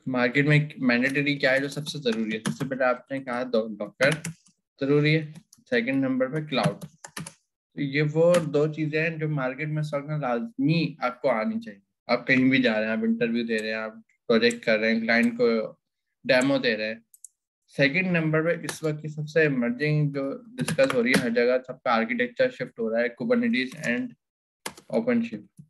Market में mandatory क्या है जो सबसे जरूरी है? सबसे पहले आपने कहा डॉकर जरूरी है, सेकंड नंबर पे क्लाउड। तो ये वो दो चीजें हैं जो मार्केट में सब में लाजमी आपको आनी चाहिए। आप कहीं भी जा रहे हैं, आप इंटरव्यू दे रहे हैं, आप प्रोजेक्ट कर रहे हैं, क्लाइंट को डेमो दे रहे हैं। सेकंड नंबर पे इस वक्त की सबसे इमर्जिंग जो डिस्कस हो रही है हर जगह, सबका आर्किटेक्चर शिफ्ट हो रहा है, Kubernetes and OpenShift.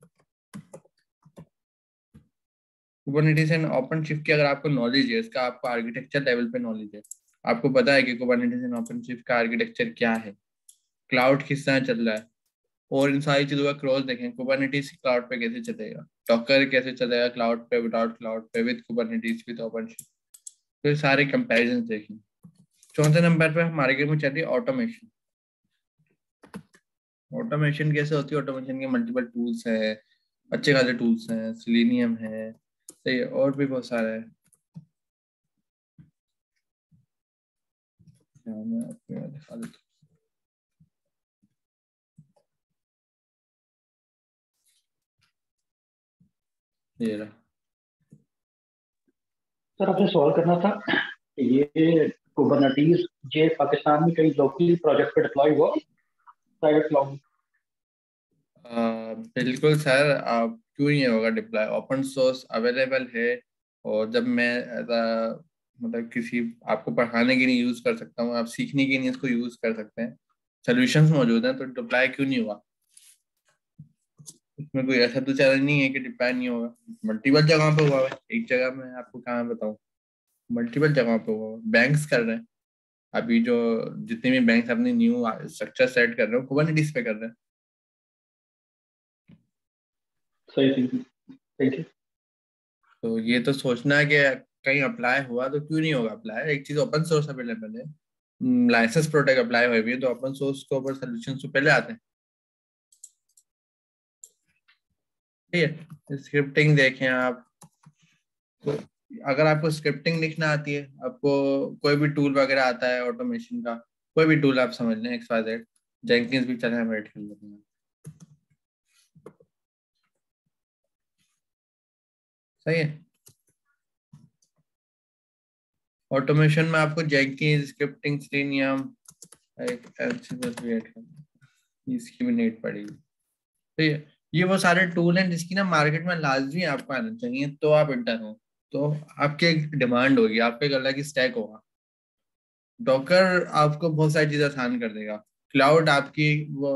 Kubernetes and OpenShift की अगर आपको नॉलेज है, इसका आपको आर्किटेक्चर लेवल पे नॉलेज है, आपको पता है कि कुबरनेटिस एंड ओपनशिफ्ट का आर्किटेक्चर क्या है, क्लाउड किस तरह चल रहा है, और इन सारी चीजों का क्रॉस देखें। कुबरनेटिस क्लाउड पे कैसे चलेगा, डॉकर कैसे चलेगा क्लाउड पे, विदाउट क्लाउड पे, विद कुबरनेटिस, विद ओपनशिफ्ट। तो ये सारे कंपैरिजन देखें। चौथे नंबर पे हमारे गेम में चल रही है ऑटोमेशन। ऑटोमेशन कैसे होती है? ऑटोमेशन के मल्टीपल टूल्स हैं, अच्छे खासे टूल्स हैं, सिलेनियम है, सही है, और भी बहुत सारे हैं। मैं आपको यहाँ दिखा देता हूँ, ये रहा। सर आपसे सवाल करना था, ये कुबरनेटीज ये पाकिस्तान में कई लोकली प्रोजेक्ट पे डिप्लॉय हुआ प्राइवेट क्लाउड? बिल्कुल सर, आप क्यों नहीं होगा डिप्लॉय? ओपन सोर्स अवेलेबल है, और जब मैं मतलब किसी आपको पढ़ाने के लिए यूज कर सकता हूँ, आप सीखने के लिए इसको यूज कर सकते हैं, सॉल्यूशंस मौजूद हैं, तो डिप्लॉय क्यों नहीं हुआ? इसमें कोई ऐसा तो चैलेंज नहीं है कि डिप्लॉय नहीं होगा। मल्टीपल जगह पे हुआ है, एक जगह में आपको कहाँ बताऊँ, मल्टीपल जगह पे हुआ है। बैंक्स कर रहे हैं अभी, जो जितने भी बैंक अपनी न्यू स्ट्रक्चर सेट कर रहे हो कुबरनेटिस पे कर रहे हैं। सही थी, सही थी। तो ये तो सोचना है कि कहीं अप्लाई हुआ तो क्यों नहीं होगा अप्लाई। एक चीज ओपन सोर्स अवेलेबल है, लाइसेंस प्रोटेक्ट अप्लाई हुए भी है, तो ओपन सोर्स के ऊपर सोल्यूशन तो पहले आते हैं। ठीक है, स्क्रिप्टिंग देखें आप, तो अगर आपको स्क्रिप्टिंग लिखना आती है, आपको कोई भी टूल वगैरह आता है ऑटोमेशन का, कोई भी टूल आप समझ लें, एक्स वाई जेड, जेंकिंस भी चले, हम रेड कर लेते हैं, सही है। ऑटोमेशन में आपको जेंकिंस, स्क्रिप्टिंग, सेलेनियम, एक Ansible भी ऐड करना है, इसकी भी नीड पड़ेगी। तो ये वो सारे टूल हैं जिसकी ना मार्केट में लाजमी आपको आना चाहिए, तो आप इंटर हो, तो आपकी एक डिमांड होगी, आपका एक अलग ही स्टैक होगा। डॉकर आपको बहुत सारी चीजें आसान कर देगा, क्लाउड आपकी वो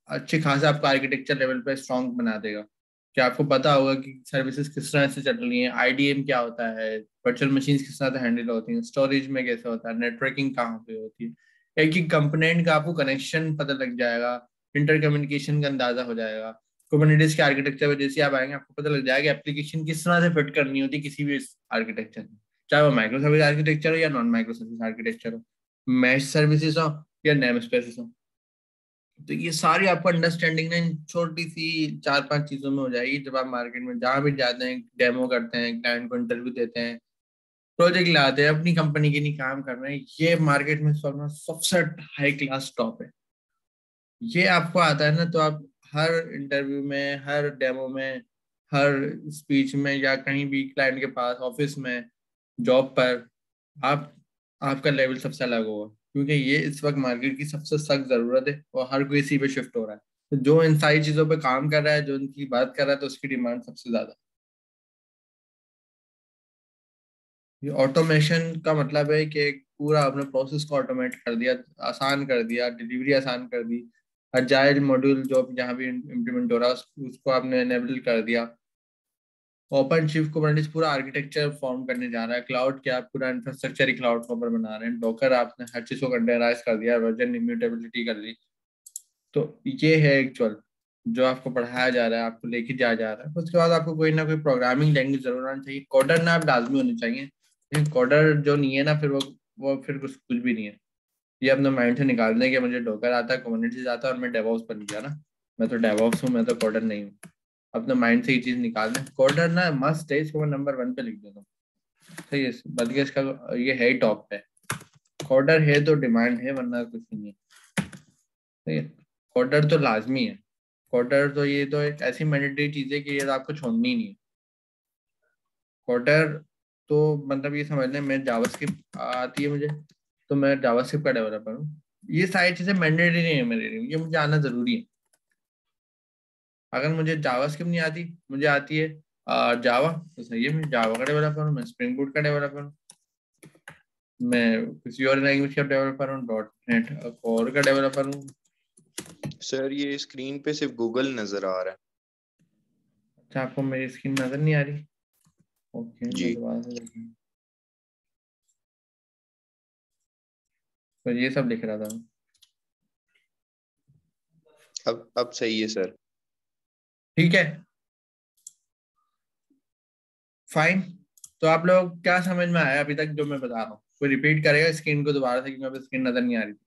अच्छी खासा आपको आर्किटेक्चर लेवल पे स्ट्रांग बना देगा, कि आपको पता होगा कि सर्विसेज किस तरह से चल रही हैं, आईडीएम क्या होता है, वर्चुअल मशीन किस तरह से हैंडल होती हैं, स्टोरेज में कैसे होता है, नेटवर्किंग कहाँ पे होती है, एक एक कंपोनेंट का आपको कनेक्शन पता लग जाएगा, इंटर कम्युनिकेशन का अंदाजा हो जाएगा। कुबरनेटिस के आर्किटेक्चर में जैसे आप आएंगे, आपको पता लग जाएगा एप्लीकेशन किस तरह से फिट करनी होती है किसी भी आर्किटेक्चर में, चाहे वो माइक्रो सर्विस आर्किटेक्चर हो या नॉन माइक्रो सर्विस आर्किटेक्चर हो, मैश सर्विसेज हो या नेम स्पेसेस हो। तो ये सारी आपको अंडरस्टैंडिंग ना इन छोटी सी चार पांच चीजों में हो जाएगी, जब आप मार्केट में जहाँ भी जाते हैं, डेमो करते हैं, क्लाइंट को इंटरव्यू देते हैं, प्रोजेक्ट लाते हैं, अपनी कंपनी के लिए काम कर रहे हैं, ये मार्केट में सबसे हाई क्लास टॉप है। ये आपको आता है ना, तो आप हर इंटरव्यू में, हर डेमो में, हर स्पीच में, या कहीं भी क्लाइंट के पास, ऑफिस में, जॉब पर, आप आपका लेवल सबसे अलग होगा, क्योंकि ये इस वक्त मार्केट की सबसे सख्त जरूरत है, और हर कोई इसी पे शिफ्ट हो रहा है। तो जो इन सारी चीजों पे काम कर रहा है, जो इनकी बात कर रहा है, तो उसकी डिमांड सबसे ज्यादा है। ये ऑटोमेशन का मतलब है कि एक पूरा अपने प्रोसेस को ऑटोमेट कर दिया, आसान कर दिया, डिलीवरी आसान कर दी, अजाइल मॉड्यूल जो जहाँ भी इम्प्लीमेंट हो रहा है उसको आपने एनेबल कर दिया। ओपन शिफ्ट कुबरनेटिस पूरा आर्किटेक्चर फॉर्म करने जा रहा है, क्लाउड क्या आप पूरा इंफ्रास्ट्रक्चर ही क्लाउड के ऊपर बना रहे हैं, डॉकर आपने हर चीज को कंटेनराइज कर दिया, वर्जन इम्यूटेबिलिटी कर दी। तो ये है एक्चुअल जो आपको पढ़ाया जा रहा है, आपको लेके जाया जा रहा है। उसके बाद आपको कोई ना कोई प्रोग्रामिंग लैंग्वेज जरूर आनी चाहिए, कोडर ना आप लाजमी होनी चाहिए, लेकिन कोडर जो नहीं है ना, फिर वो फिर कुछ भी नहीं है। ये अपने माइंड से निकाल दें कि मुझे डॉकर आता है, कुबरनेटिस आता है, और मैं डेवऑप्स बन गया ना, मैं तो डेवऑप्स हूँ, मैं तो कोडर नहीं हूँ। अपने माइंड से ये चीज निकाल दें, कोडर ना मस्ट है, इसको मैं नंबर 1 पे लिख देता हूँ। सही है, बल्कि इसका ये है ही टॉप पे, कोडर है तो डिमांड है, वरना कुछ नहीं है। सही है, कोडर तो लाजमी है। कोडर तो ये तो एक ऐसी मैंडेटरी चीज है कि ये तो आपको छोड़नी ही नहीं है। कोडर तो मतलब ये समझ लें, मैं जावास्क्रिप्ट आती है मुझे, तो मैं जावास्क्रिप्ट का डेवलपर हूँ। ये सारी चीजें मैंडेटरी नहीं है मेरे लिए, ये मुझे आना जरूरी है। अगर मुझे जावास्क्रिप्ट नहीं आती, मुझे आती है जावा, तो सही है, मैं जावा का डेवलपर हूँ, मैं स्प्रिंग बूट का डेवलपर हूँ, मैं किसी और लैंग्वेज का डेवलपर हूँ, डॉट नेट कोर का डेवलपर हूँ। सर ये स्क्रीन पे सिर्फ गूगल नजर आ रहा है। अच्छा, आपको मेरी स्क्रीन नजर नहीं आ रही? ओके, मैं जी दोबारा से देखूँ, तो ये सब लिख रहा था मैं। अब सही है सर। ठीक है, फाइन। तो आप लोग क्या समझ में आया अभी तक जो मैं बता रहा हूँ? कोई रिपीट करेगा स्क्रीन को दोबारा से, क्योंकि स्क्रीन नजर नहीं आ रही थी।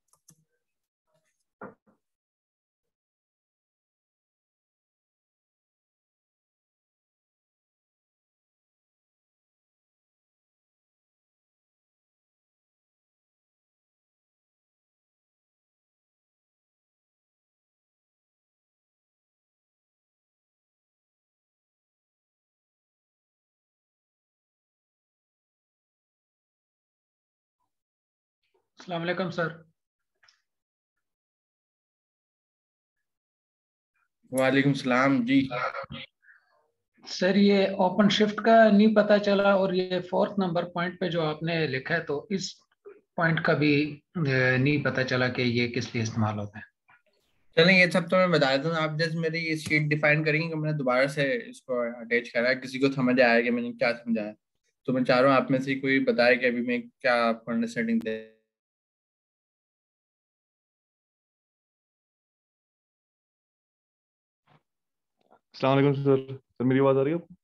अस्सलाम वालेकुम सर। वालेकुम सलाम जी। सर ये ओपन शिफ्ट का नहीं पता चला, और ये फोर्थ नंबर पॉइंट पे जो आपने लिखा है, तो इस पॉइंट का भी नहीं पता चला कि ये किस लिए इस्तेमाल होता है। चलें, ये सब तो मैं बता देता हूँ। आप जैसे मेरी ये शीट डिफाइन करेंगे कि मैंने दोबारा से इसको अटैच करा है, किसी को समझ आया कि मैंने क्या समझाया, तो मैं चाह रहा हूँ आप में से कोई बताए कि अभी मैं क्या आपको अंडरस्टैंडिंग दे। अस्सलाम वालेकुम सर। सर मेरी आवाज़ आ रही है आपको?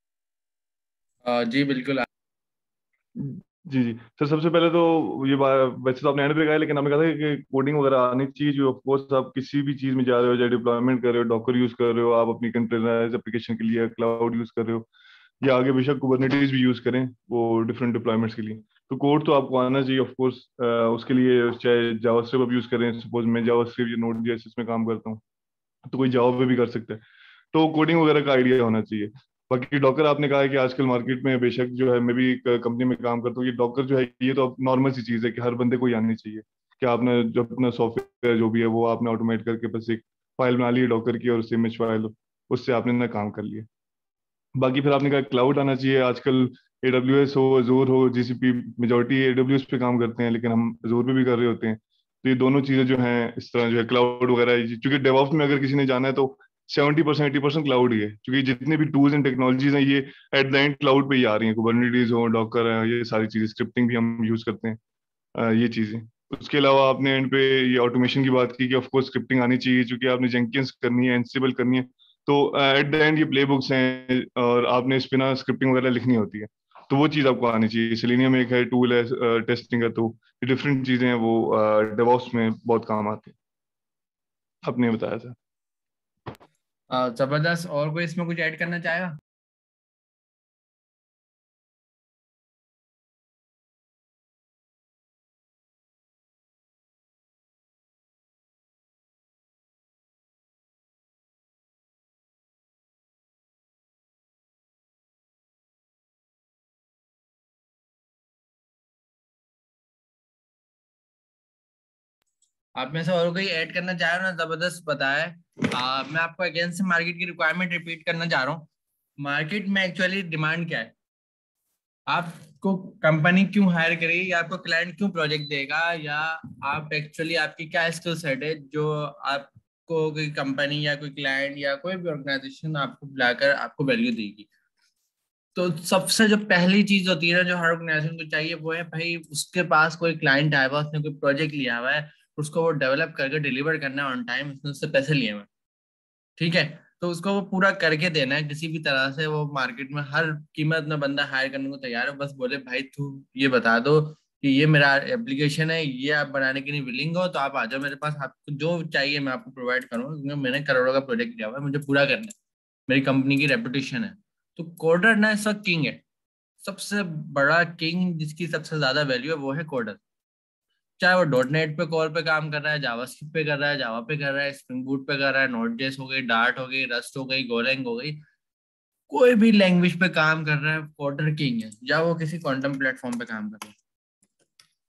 जी बिल्कुल। जी जी सर, सबसे पहले तो ये वैसे तो आपने एंड पे कहा है, लेकिन आपने कहा था कि कोडिंग वगैरह आनी चाहिए। जो ऑफ कोर्स आप किसी भी चीज़ में जा रहे हो, चाहे डिप्लॉयमेंट कर रहे हो, डॉकर यूज़ कर रहे हो, आप अपनी कंटेनराइज एप्लीकेशन के लिए क्लाउड यूज़ कर रहे हो, या आगे बेशक कुबरनेटीज भी यूज़ करें वो डिफरेंट डिप्लॉयमेंट्स के लिए, तो कोड तो आपको आना चाहिए ऑफ कोर्स। उसके लिए चाहे जावास्क्रिप्ट आप यूज़ करें, सपोज मैं जावास्क्रिप्ट या नोड जेएसएस में काम करता हूँ, तो कोई जावा पे भी कर सकता है, तो कोडिंग वगैरह का आइडिया होना चाहिए। बाकी डॉकर आपने कहा है कि आजकल मार्केट में बेशक जो है, मैं भी एक कंपनी में काम करता हूँ, ये डॉकर जो है ये तो नॉर्मल सी चीज़ है कि हर बंदे को ही आनी चाहिए कि आपने जो अपना सॉफ्टवेयर जो भी है वो आपने ऑटोमेट करके बस एक फाइल बना ली है डॉकर की, और उससे इमेज फाइल, उससे आपने ना काम कर लिया। बाकी फिर आपने कहा क्लाउड आना चाहिए। आजकल AWS हो, अजूर हो, जीसीपी, मेजोरिटी AWS पे काम करते हैं, लेकिन हम अजूर पे भी कर रहे होते हैं। तो ये दोनों चीज़ें जो हैं इस तरह जो है क्लाउड वगैरह, क्योंकि डेवऑप्स में अगर किसी ने जाना है तो 70% 80% क्लाउड ही है, क्योंकि जितने भी टूल्स एंड टेक्नोलॉजीज हैं ये एट द एंड क्लाउड पे ही आ रही हैं। कुबरनेटीज हो, डॉकर है, ये सारी चीज़ें, स्क्रिप्टिंग भी हम यूज़ करते हैं, ये चीज़ें। उसके अलावा आपने एंड पे ये ऑटोमेशन की बात की कि ऑफ कोर्स स्क्रिप्टिंग आनी चाहिए, क्योंकि आपने जेंकिंस करनी है, एंसिबल करनी है, तो एट द एंड ये प्ले बुक्स हैं और आपने इस पे ना स्क्रिप्टिंग वगैरह लिखनी होती है, तो वो चीज़ आपको आनी चाहिए। सेलेनियम एक है टूल है टेस्टिंग का, तो ये डिफरेंट चीज़ें हैं, वो डेवॉप्स में बहुत काम आती है। आपने बताया था। जबरदस्त। और कोई इसमें कुछ ऐड करना चाहेगा? आप में से और कोई ऐड करना चाह रहे हो ना, जबरदस्त बताया। मैं आपको अगेन से मार्केट की रिक्वायरमेंट रिपीट करना चाह रहा हूँ। मार्केट में एक्चुअली डिमांड क्या है, आपको कंपनी क्यों हायर करेगी, या आपको क्लाइंट क्यों प्रोजेक्ट देगा, या आप एक्चुअली आपकी क्या स्किल सेट है जो आपको कोई कंपनी या कोई क्लाइंट या कोई भी ऑर्गेनाइजेशन आपको बुलाकर आपको वैल्यू देगी। तो सबसे जो पहली चीज होती है ना, जो हर ऑर्गेनाइजेशन को चाहिए, वो है भाई उसके पास कोई क्लाइंट आया हुआ, उसने कोई प्रोजेक्ट लिया हुआ है, उसको वो डेवलप करके डिलीवर करना है ऑन टाइम, उसने उससे पैसे लिए हुए हैं। ठीक है, तो उसको वो पूरा करके देना है किसी भी तरह से। वो मार्केट में हर कीमत में बंदा हायर करने को तैयार है, बस बोले भाई तू ये बता दो कि ये मेरा एप्लीकेशन है, ये आप बनाने के लिए विलिंग हो तो आप आ जाओ मेरे पास, आपको जो चाहिए मैं आपको प्रोवाइड करूंगा, क्योंकि मैंने करोड़ों का प्रोजेक्ट लिया हुआ है, मुझे पूरा करना है, मेरी कंपनी की रेपुटेशन है। तो कोडर ना इस वक्त किंग है, सबसे बड़ा किंग, जिसकी सबसे ज्यादा वैल्यू है वो है कोडर। चाहे वो डॉट नेट पे कोर पे काम कर रहा है, जावास्क्रिप्ट पे कर रहा है, जावा पे कर रहा है, स्प्रिंग बूट पे कर रहा है, नोड जेएस हो गई, डार्ट हो गई, रस्ट हो गई, गोलैंग हो गई, कोई भी लैंग्वेज पे काम कर रहा है, कोडर किंग है। या वो किसी क्वांटम प्लेटफॉर्म पे काम कर रहा है,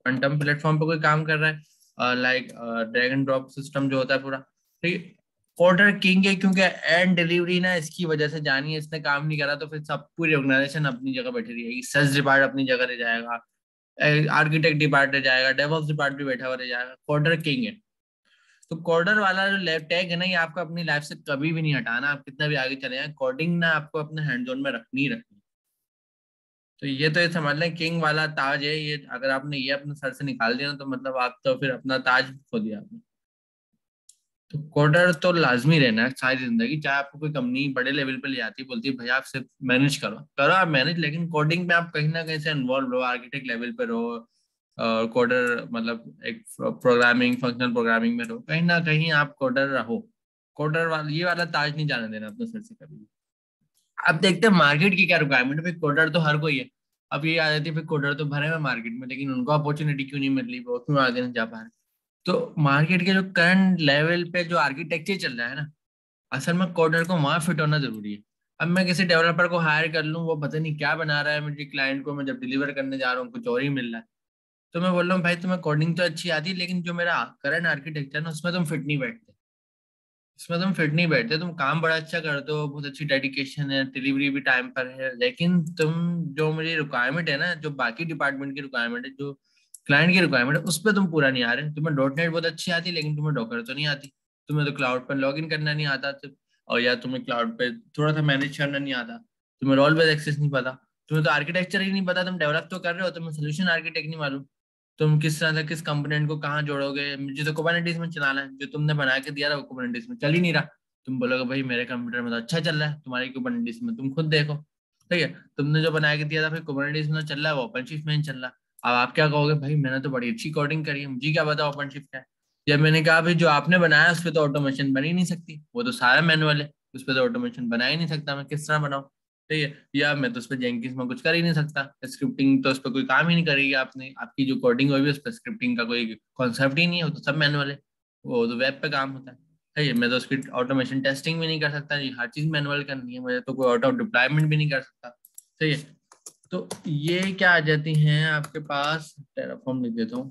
क्वांटम प्लेटफॉर्म पे कोई काम कर रहा है, like drag and drop system जो होता है पूरा, ठीक है, कोडर किंग है, क्योंकि एंड डिलीवरी ना इसकी वजह से जानी है, इसने काम नहीं करा तो फिर सब पूरी ऑर्गेनाइजेशन अपनी जगह बैठी रहेगी, सर्च डिपार्ट अपनी जगह रह जाएगा, आर्किटेक्ट डिपार्ट रह जाएगा, डेवऑप्स डिपार्ट भी बैठा हुआ रह जाएगा, कोडर किंग है। तो कोडर वाला जो टैग है ना, ये आपको अपनी लाइफ से कभी भी नहीं हटाना, आप कितना भी आगे चले जाए, कोडिंग ना आपको अपने हैंड जोन में रखनी ही रखनी। तो ये समझ लें किंग वाला ताज है ये, अगर आपने ये अपने सर से निकाल दिया ना, तो मतलब आप तो फिर अपना ताज खो दिया आपने। तो कोडर तो लाजमी रहना है सारी जिंदगी, चाहे आपको कोई कंपनी बड़े लेवल पे ले जाती है, बोलती है भैया आप सिर्फ मैनेज करो, करो आप मैनेज, लेकिन कोडिंग में आप कहीं ना कहीं से इन्वॉल्व रहो, आर्किटेक्ट लेवल पे रहो, कोडर मतलब एक प्रोग्रामिंग, फंक्शनल प्रोग्रामिंग में रहो, कहीं ना कहीं आप कोडर रहो। कोडर वाला ये वाला ताज नहीं जाने देना अपने सर से कभी भी। अब देखते हैं मार्केट की क्या रिक्वायरमेंट है, भाई कोडर तो हर कोई है। अब ये आ जाती है फिर कोडर तो भरे हुए मार्केट में, लेकिन उनको अपॉर्चुनिटी क्यों नहीं मिल रही, वो क्यों आगे नहीं जा पा रहे। तो मार्केट के जो करंट लेवल पे जो आर्किटेक्चर चल रहा है ना, असल में कोडर को वहां फिट होना जरूरी है। अब मैं किसी डेवलपर को हायर कर लूँ, वो पता नहीं क्या बना रहा है मेरे क्लाइंट को, मैं जब डिलीवर करने जा रहा हूँ कुछ और ही मिल रहा है। तो मैं बोल रहा हूँ भाई तुम्हें कोडिंग तो अच्छी आती है, लेकिन जो मेरा करंट आर्किटेक्चर है ना, उसमें तुम फिट नहीं बैठते, इसमें तुम फिट नहीं बैठते। तुम काम बड़ा अच्छा करते हो, बहुत अच्छी डेडिकेशन है, डिलीवरी भी टाइम पर है, लेकिन तुम जो मेरी रिक्वायरमेंट है ना, जो बाकी डिपार्टमेंट की रिक्वायरमेंट है, जो क्लाइंट की रिक्वायरमेंट है, उस पर तुम पूरा नहीं आ रहे। तुम्हें डॉट नेट बहुत अच्छी आती है, लेकिन तुम्हें डॉकर तो नहीं आती, तुम्हें तो क्लाउड पर लॉग इन करना नहीं आता, और या तुम्हें क्लाउड पे थोड़ा सा मैनेज करना नहीं आता, तुम्हें रोल बेस्ड एक्सेस नहीं पता, तुम्हें तो आर्किटेक्चर ही नहीं पता, तुम डेवलप तो कर रहे हो, तुम्हें सोल्यूशन आर्किटेक्ट नहीं मालूम, तुम किस तरह से किस कंपोनेंट को कहाँ जोड़ोगे। मुझे तो कुबरनेटिस में चलाना है, जो तुमने बना के दिया था वो कुबरनेटिस में चल ही नहीं रहा। तुम बोलोगे भाई मेरे कंप्यूटर में तो अच्छा चल रहा है, तुम्हारी कुबरनेटिस में तुम खुद देखो, ठीक है, तुमने जो बना के दिया था फिर कुबरनेटिस में तो चल रहा है, वो ओपनशिफ्ट में नहीं चल रहा। अब आप क्या कहोगे, भाई मैंने तो बड़ी अच्छी कोडिंग करी है, मुझे क्या पता ओपनशिफ्ट क्या है। जब मैंने कहा भाई जो आपने बनाया उस पर तो ऑटोमेशन बन ही नहीं सकती, वो तो सारा मैनुअल है, उस पर तो ऑटोमेशन बना ही नहीं सकता, मैं किस तरह बनाऊँ, ठीक है, या मैं तो उस पर जेंकिंस में कुछ कर ही नहीं सकता, स्क्रिप्टिंग तो उस पर कोई काम ही नहीं करेगी, आपने आपकी जो कोडिंग होगी उस पर स्क्रिप्टिंग का कोई कॉन्सेप्ट ही नहीं है, वो तो सब मैनुअल है, वो तो वेब पे काम होता है, ठीक है, मैं तो उसकी ऑटोमेशन टेस्टिंग भी नहीं कर सकता, ये हर चीज मैनुअल करनी है मुझे, तो कोई ऑटो डिप्लॉयमेंट भी नहीं कर सकता, सही है। तो ये क्या आ जाती हैं आपके पास, टेराफॉर्म लिख देता हूँ,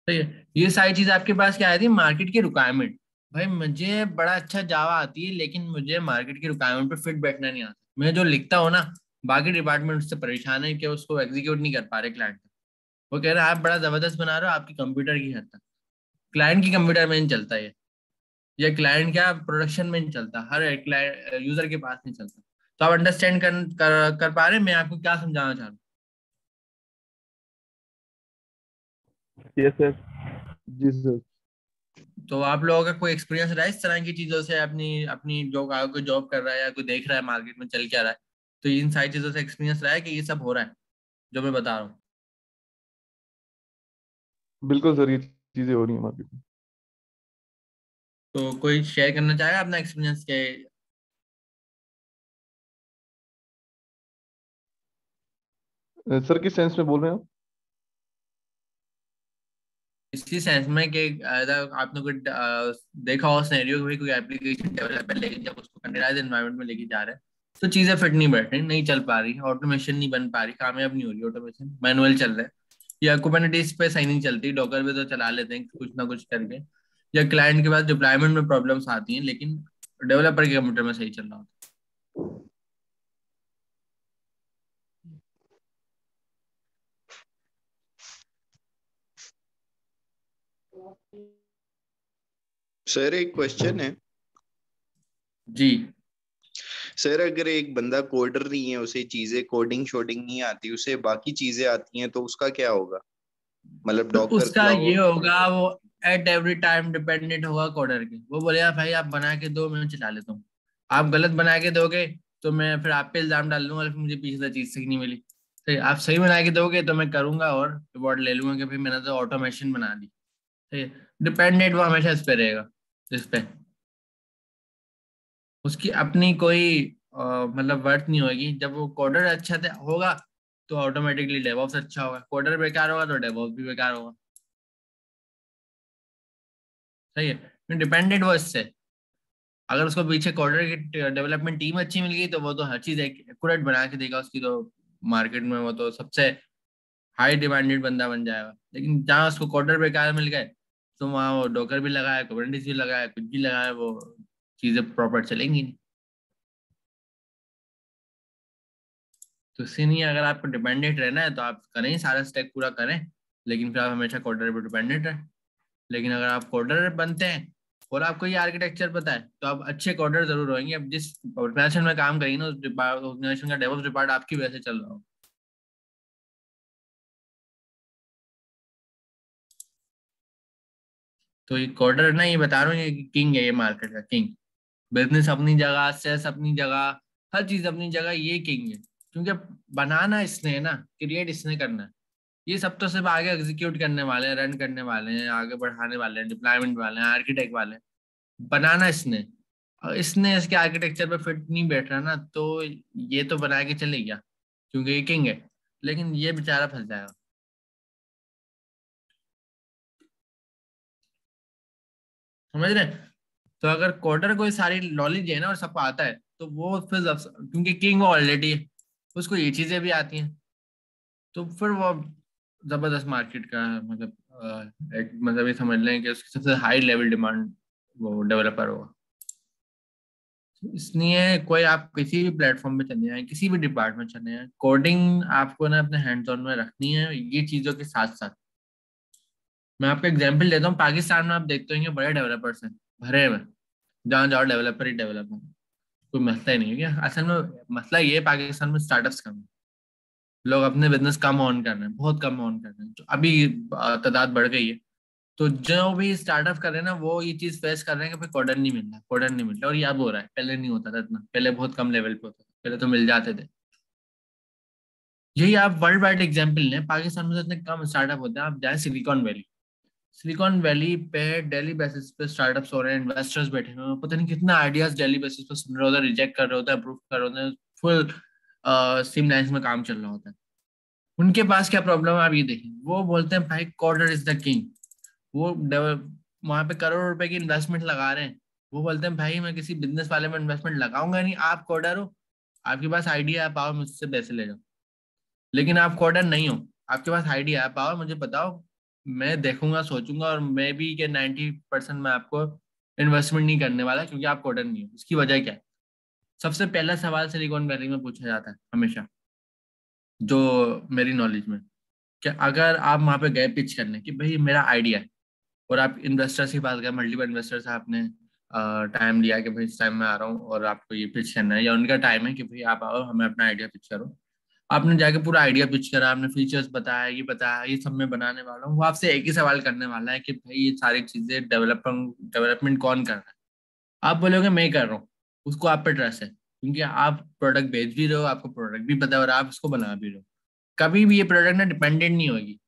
सही है, ये सारी चीज आपके पास क्या आती है, मार्केट की रिक्वायरमेंट। भाई मुझे बड़ा अच्छा जावा आती है, लेकिन मुझे मार्केट की रिक्वायरमेंट पे फिट बैठना नहीं आता, मैं जो लिखता हूँ ना, बाकी डिपार्टमेंट उससे परेशान है कि उसको एग्जीक्यूट नहीं कर पा रहे क्लाइंट, वो कह रहे हैं आप बड़ा जबरदस्त बना रहे हो, आपकी कंप्यूटर की हद तक, क्लाइंट की कंप्यूटर में नहीं चलता है, या क्लाइंट क्या प्रोडक्शन में नहीं चलता, हर एक यूजर के पास नहीं चलता। तो आप अंडरस्टैंड कर पा रहे हैं मैं आपको क्या समझाना चाह रहा हूँ। Yes sir. जी सर। तो आप लोगों का कोई एक्सपीरियंस रहा है इस तरह की चीजों से, अपनी अपनी जो कोई जॉब कर रहा है या कोई देख रहा है मार्केट में चल क्या रहा है, तो इन सारी चीजों से एक्सपीरियंस रहा है कि ये सब हो रहा है जो मैं बता रहा हूँ। बिल्कुल सर, ये चीजें हो रही हैं मार्केट में। तो कोई शेयर करना चाहेगा अपना एक्सपीरियंस के, सर किस सेंस में बोल रहे हैं आप? इसी सेंस में कि आपने कोई देखा हो सिनेरियो, कोई कोई एप्लीकेशन डेवलप है, लेकिन जब उसको कंटेनराइज्ड एनवायरनमेंट में लेके जा रहे हैं तो चीजें फिट नहीं बैठ रही, नहीं चल पा रही, ऑटोमेशन नहीं बन पा रही, कामयाब नहीं हो रही ऑटोमेशन, मैनुअल चल रहा है, या कुबरनेटिस पे सही नहीं चलती, डॉकर पे तो चला लेते हैं कुछ ना कुछ करके, या क्लाइंट के पास डिप्लॉयमेंट में प्रॉब्लम्स आती हैं, लेकिन डेवलपर के कंप्यूटर में सही चल रहा होता सर एक क्वेश्चन है। है। जी, सर अगर एक बंदा कोडर नहीं है, उसे चीजें कोडिंग शोडिंग नहीं आती, उसे बाकी चीजें आती हैं, तो उसका क्या होगा? मतलब तो डॉकर उसका ये क्लाउड। होगा, वो एट एवरी टाइम डिपेंडेंट होगा कोडर के, वो बोलेगा भाई आप बना के दो मैं चला लेता हूँ, आप गलत बना के दोगे तो मैं फिर आप पे इल्जाम डाल दूंगा, फिर मुझे पीछे से चीज सीखनी मिली, तो आप सही बना के दोगे तो मैं करूंगा और रिवॉर्ड ले लूंगा कि भाई मैंने तो ऑटोमेशन बना दी, ठीक है, डिपेंडेंट वो हमेशा इस पे रहेगा, इस पे उसकी अपनी कोई मतलब वर्थ नहीं होगी। जब वो कोडर अच्छा होगा तो ऑटोमेटिकली डेवऑप्स अच्छा होगा, कोडर बेकार होगा तो डेवऑप्स भी बेकार होगा। सही है, डिपेंडेंट वो इससे, अगर उसको पीछे कोडर की डेवलपमेंट टीम अच्छी मिल गई तो वो तो हर चीज एक्यूरेट बना के देगा उसकी, तो मार्केट में वो तो सबसे हाई डिमांडेड बंदा बन जाएगा। लेकिन जहाँ उसको कोडर बेकार मिल गए तो वहाँ वो डोकर भी लगाया, कुबरनेटिस भी लगाया, कुछ भी लगाया, वो चीजें प्रॉपर चलेंगी नहीं। तो इससे नहीं, अगर आपको डिपेंडेंट रहना है तो आप करें, सारा स्टैक पूरा करें, लेकिन फिर आप हमेशा कोडर पर डिपेंडेंट रहें। लेकिन अगर आप कोडर बनते हैं और आपको ये आर्किटेक्चर पता है तो आप अच्छे कोडर जरूर होंगे। अब जिस ऑर्गेनाइजेशन में काम करेंगे ना, उस ऑर्गेनाइजेशन का डेवलप डिपार्ट आपकी वजह से चल रहा हो। तो ये कोडर ना, ये बता रहा हूँ, ये किंग है, ये मार्केट का किंग। बिजनेस अपनी जगह, सेल्स अपनी जगह, हर चीज अपनी जगह, ये किंग है। क्योंकि बनाना इसने है ना, क्रिएट इसने करना है। ये सब तो सिर्फ आगे एग्जीक्यूट करने वाले हैं, रन करने वाले हैं, आगे बढ़ाने वाले हैं, डिप्लॉयमेंट वाले हैं, आर्किटेक्ट वाले हैं। बनाना इसने, और इसने इसके आर्किटेक्चर पे फिट नहीं बैठ रहा ना, तो ये तो बना के चले गया क्योंकि ये किंग है, लेकिन ये बेचारा फंस जाएगा। समझ रहे हैं? तो अगर कोडर को सारी नॉलेज है ना और सब आता है तो वो फिर क्योंकि किंग ऑलरेडी है, उसको ये चीजें भी आती हैं, तो फिर वो जबरदस्त मार्केट का मतलब एक मतलब ये समझ लें कि उसकी सबसे हाई लेवल डिमांड वो डेवलपर होगा। इसलिए कोई आप किसी भी प्लेटफॉर्म पे चले जाएं, किसी भी डिपार्टमेंट चले जाएं, कोडिंग आपको ना अपने हैंड्स ऑन में रखनी है ये चीजों के साथ साथ। मैं आपको एग्जांपल देता हूँ, पाकिस्तान में आप देखते होंगे बड़े डेवलपर्स हैं भरे हुए, जहाँ जाओ डेवलपर ही डेवलपर, कोई मसला ही नहीं है क्या। असल में मसला ये है पाकिस्तान में स्टार्टअप्स कम है, लोग अपने बिजनेस कम ऑन कर रहे हैं, बहुत कम ऑन कर रहे हैं, तो अभी तादाद बढ़ गई है। तो जो भी स्टार्टअप कर रहे हैं ना, वो ये चीज फेस कर रहे हैं कि भाई कोडर नहीं मिल रहा, कोडर नहीं मिल रहा। और ये अब हो रहा है, पहले नहीं होता था इतना, पहले बहुत कम लेवल पे होता था, पहले तो मिल जाते थे। यही आप वर्ल्ड वाइड एग्जाम्पल लें, पाकिस्तान में तो इतने कम स्टार्टअप होते हैं। आप जाए सिलिकॉन वैली, सिलिकॉन वैली पे डेली बेसिस पे स्टार्टअप्स हो रहे हैं, इन्वेस्टर्स बैठे हुए हैं, पता नहीं कितना आइडियाज डेली बेसिस पे सुन रहे होते हैं, रिजेक्ट कर रहे होते हैं, अप्रूव कर रहे होते हैं, फुल सिम लाइन्स में काम चल रहा होता है। उनके पास क्या प्रॉब्लम है आप ये देखें, वो बोलते हैं भाई कोडर इज द किंग। वो वहां पे करोड़ रुपए की इन्वेस्टमेंट लगा रहे हैं, वो बोलते हैं भाई मैं किसी बिजनेस वाले में इन्वेस्टमेंट लगाऊंगा नहीं, आप कोडर हो, आपके पास आइडिया, आप आओ मुझसे पैसे ले जाओ। लेकिन आप कोडर नहीं हो, आपके पास आइडिया, आप आओ मुझे बताओ, मैं देखूंगा, सोचूंगा, और मे बी के 90% मैं आपको इन्वेस्टमेंट नहीं करने वाला क्योंकि आप कोडर नहीं हो। उसकी वजह क्या है? सबसे पहला सवाल सिलिकॉन वैली में पूछा जाता है हमेशा, जो मेरी नॉलेज में, कि अगर आप वहां पे गए पिच करने कि भाई मेरा आइडिया है, और आप इन्वेस्टर्स की बात करें, मल्टीपल इन्वेस्टर से आपने टाइम लिया कि भाई इस टाइम में आ रहा हूँ और आपको ये पिच करना है, या उनका टाइम है कि भाई आप आओ हमें अपना आइडिया पिच करो। आपने जाके पूरा आइडिया पिच करा, आपने फीचर्स बताया, ये बताया, ये सब मैं बनाने वाला हूँ, वो आपसे एक ही सवाल करने वाला है कि भाई ये सारी चीजें डेवलपमेंट कौन कर रहा है? आप बोलोगे मैं कर रहा हूँ, उसको आप पे ट्रस्ट है क्योंकि आप प्रोडक्ट बेच भी रहे हो, आपको प्रोडक्ट भी पता है, और आप उसको बना भी रहे हो। कभी भी ये प्रोडक्ट ना डिपेंडेंट नहीं होगी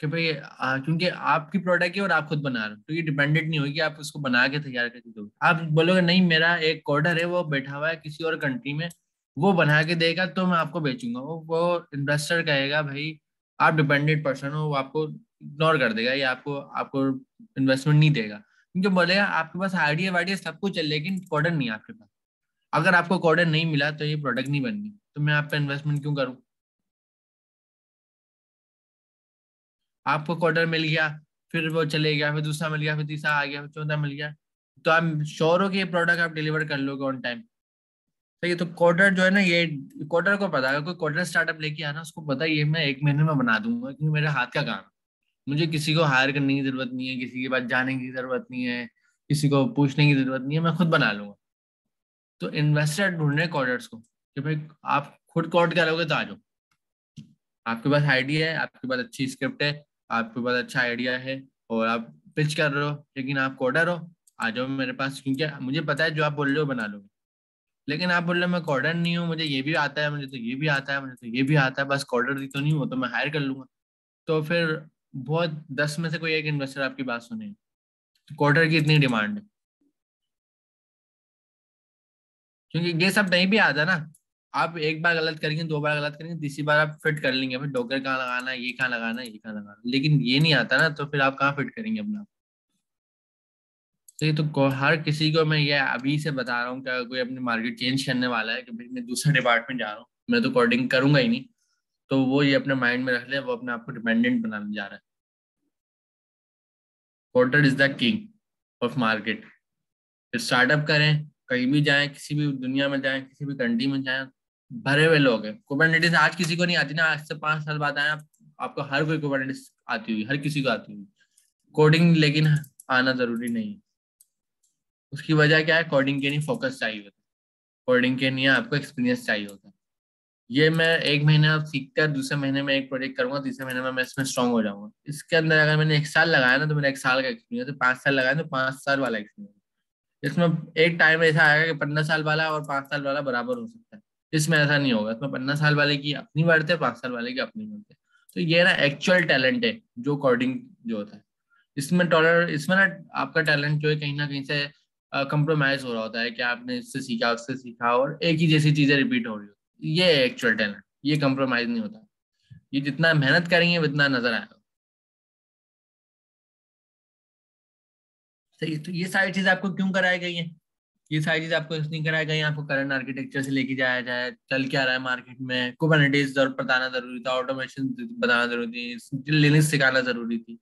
कि भाई क्योंकि आपकी प्रोडक्ट है और आप खुद बना रहे हो, तो ये डिपेंडेंट नहीं होगी आप उसको बना के तैयार करके दो। आप बोलोगे नहीं मेरा एक कोडर है, वो बैठा हुआ है किसी और कंट्री में, वो बना के देगा तो मैं आपको बेचूंगा, वो इन्वेस्टर कहेगा भाई आप डिपेंडेंट पर्सन हो, वो आपको इग्नोर कर देगा, या आपको आपको इन्वेस्टमेंट नहीं देगा, क्योंकि बोलेगा आपके पास आइडिया वाइडिया सब कुछ है लेकिन कोडर नहीं है आपके पास। अगर आपको कोडर नहीं मिला तो ये प्रोडक्ट नहीं बननी, तो मैं आप पे इन्वेस्टमेंट क्यों करूँ? आपको क्वार्टर मिल गया, फिर वो चले गया, फिर दूसरा मिल गया, फिर तीसरा आ गया, फिर चौथा मिल गया, तो आप श्योर हो कि ये प्रोडक्ट आप डिलीवर कर लोगे ऑन टाइम? तो ये तो क्वार्टर जो है ना, ये क्वार्टर को पता है, कोई क्वार्टर स्टार्टअप लेके आना उसको पता है ये मैं 1 महीने में बना दूंगा क्योंकि मेरे हाथ का काम है। मुझे किसी को हायर करने की जरूरत नहीं है, किसी के पास जाने की जरूरत नहीं है, किसी को पूछने की जरूरत नहीं है, मैं खुद बना लूंगा। तो इन्वेस्टर ढूंढ रहे क्वार्टर्स को कि भाई आप खुद कोड करोगे तो आ जाओ, आपके पास आइडिया है, आपके पास अच्छी स्क्रिप्ट है, आपके पास अच्छा आइडिया है, और आप पिच कर रहे हो, लेकिन आप कोडर हो, आ जाओ मेरे पास, क्योंकि मुझे पता है जो आप बोल रहे हो बना लोगे। लेकिन आप बोल रहे हो मैं कोडर नहीं हूँ, मुझे ये भी आता है, मुझे तो ये भी आता है, मुझे तो ये भी आता है, बस कोडर ही तो नहीं हो तो मैं हायर कर लूंगा। तो फिर बहुत 10 में से कोई एक इन्वेस्टर आपकी बात सुने, तो कोडर की इतनी डिमांड है क्योंकि ये सब नहीं भी आता ना। आप एक बार गलत करेंगे, 2 बार गलत करेंगे, तीसरी बार आप फिट कर लेंगे भाई डॉकर कहाँ लगाना है, ये कहाँ लगाना है, ये कहाँ लगाना है, लेकिन ये नहीं आता ना, तो फिर आप कहाँ फिट करेंगे अपना आप? तो ये तो हर किसी को मैं ये अभी से बता रहा हूँ कि अगर कोई अपनी मार्केट चेंज करने वाला है कि भाई मैं दूसरे डिपार्टमेंट जा रहा हूँ, मैं तो कोडिंग करूंगा ही नहीं, तो वो ये अपने माइंड में रख ले, वो अपने आप को डिपेंडेंट बनाने जा रहा है। Coder is the king of market. Startup करें, कहीं भी जाएं, किसी भी दुनिया में जाएं, किसी भी कंट्री में जाएं, भरे हुए लोग हैं। कुबरनेटिस आज किसी को नहीं आती ना, आज से 5 साल बाद आए आपको हर कोई कुबरनेटिस आती हुई, हर किसी को आती हुई। कोडिंग लेकिन आना जरूरी नहीं है। उसकी वजह क्या है? कोडिंग के लिए फोकस चाहिए होता है, कोडिंग के लिए आपको एक्सपीरियंस चाहिए होता है। ये मैं 1 महीने अब सीख कर दूसरे महीने में एक प्रोजेक्ट करूंगा, तीसरे महीने में मैं इसमें स्ट्रांग हो जाऊंगा। इसके अंदर अगर मैंने 1 साल लगाया ना तो मेरा 1 साल का एक्सपीरियंस है, 5 साल लगाया तो 5 साल वाला एक्सपीरियंस। इसमें एक टाइम ऐसा आएगा कि 15 साल वाला और 5 साल वाला बराबर हो सकता है, इसमें ऐसा नहीं होगा। इसमें 15 साल वाले की अपनी बढ़ते है, 5 साल वाले की अपनी बढ़ते है। तो ये ना एक्चुअल टैलेंट है जो कोडिंग जो होता है। इसमें ना आपका टैलेंट जो है कहीं ना कहीं से कंप्रोमाइज हो रहा होता है कि आपने इससे सीखा उससे सीखा और एक ही जैसी चीजें रिपीट हो रही होती। ये एक्चुअल टैलेंट, ये कंप्रोमाइज नहीं होता। ये जितना मेहनत करेंगे उतना नजर आएगा। सही, तो ये सारी चीजें आपको क्यों कराई गई है? ये सारी चीज आपको इसलिए कराई गई, आपको करंट आर्किटेक्चर से लेके जाया जाए, चल क्या रहा है मार्केट में, कुबरनेटिस बताना जरूरी था, ऑटोमेशन बताना जरूरी थी, लिनक्स सिखाना जरूरी थी।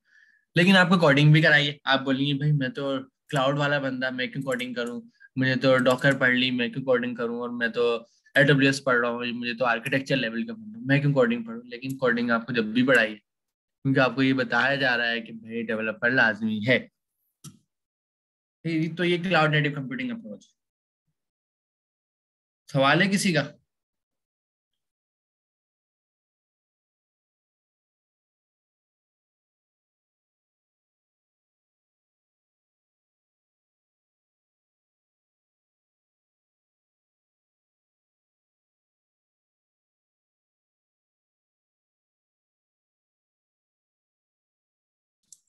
लेकिन आपको कोडिंग भी कराइए। आप बोलेंगे भाई मैं तो क्लाउड वाला बंदा, मैं क्यों कोडिंग करूं, मुझे तो डॉकर पढ़ ली, मैं क्यों कोडिंग करूं, और मैं तो AWS पढ़ रहा हूँ, मुझे तो आर्किटेक्चर लेवल का बनना, मैं क्यों कोडिंग पढ़ूं? लेकिन कोडिंग आपको जब भी पढ़ाई है, क्योंकि आपको ये बताया जा रहा है कि भाई डेवलपर लाजमी है। तो ये क्लाउड नेटिव कंप्यूटिंग अप्रोच। सवाल है किसी का?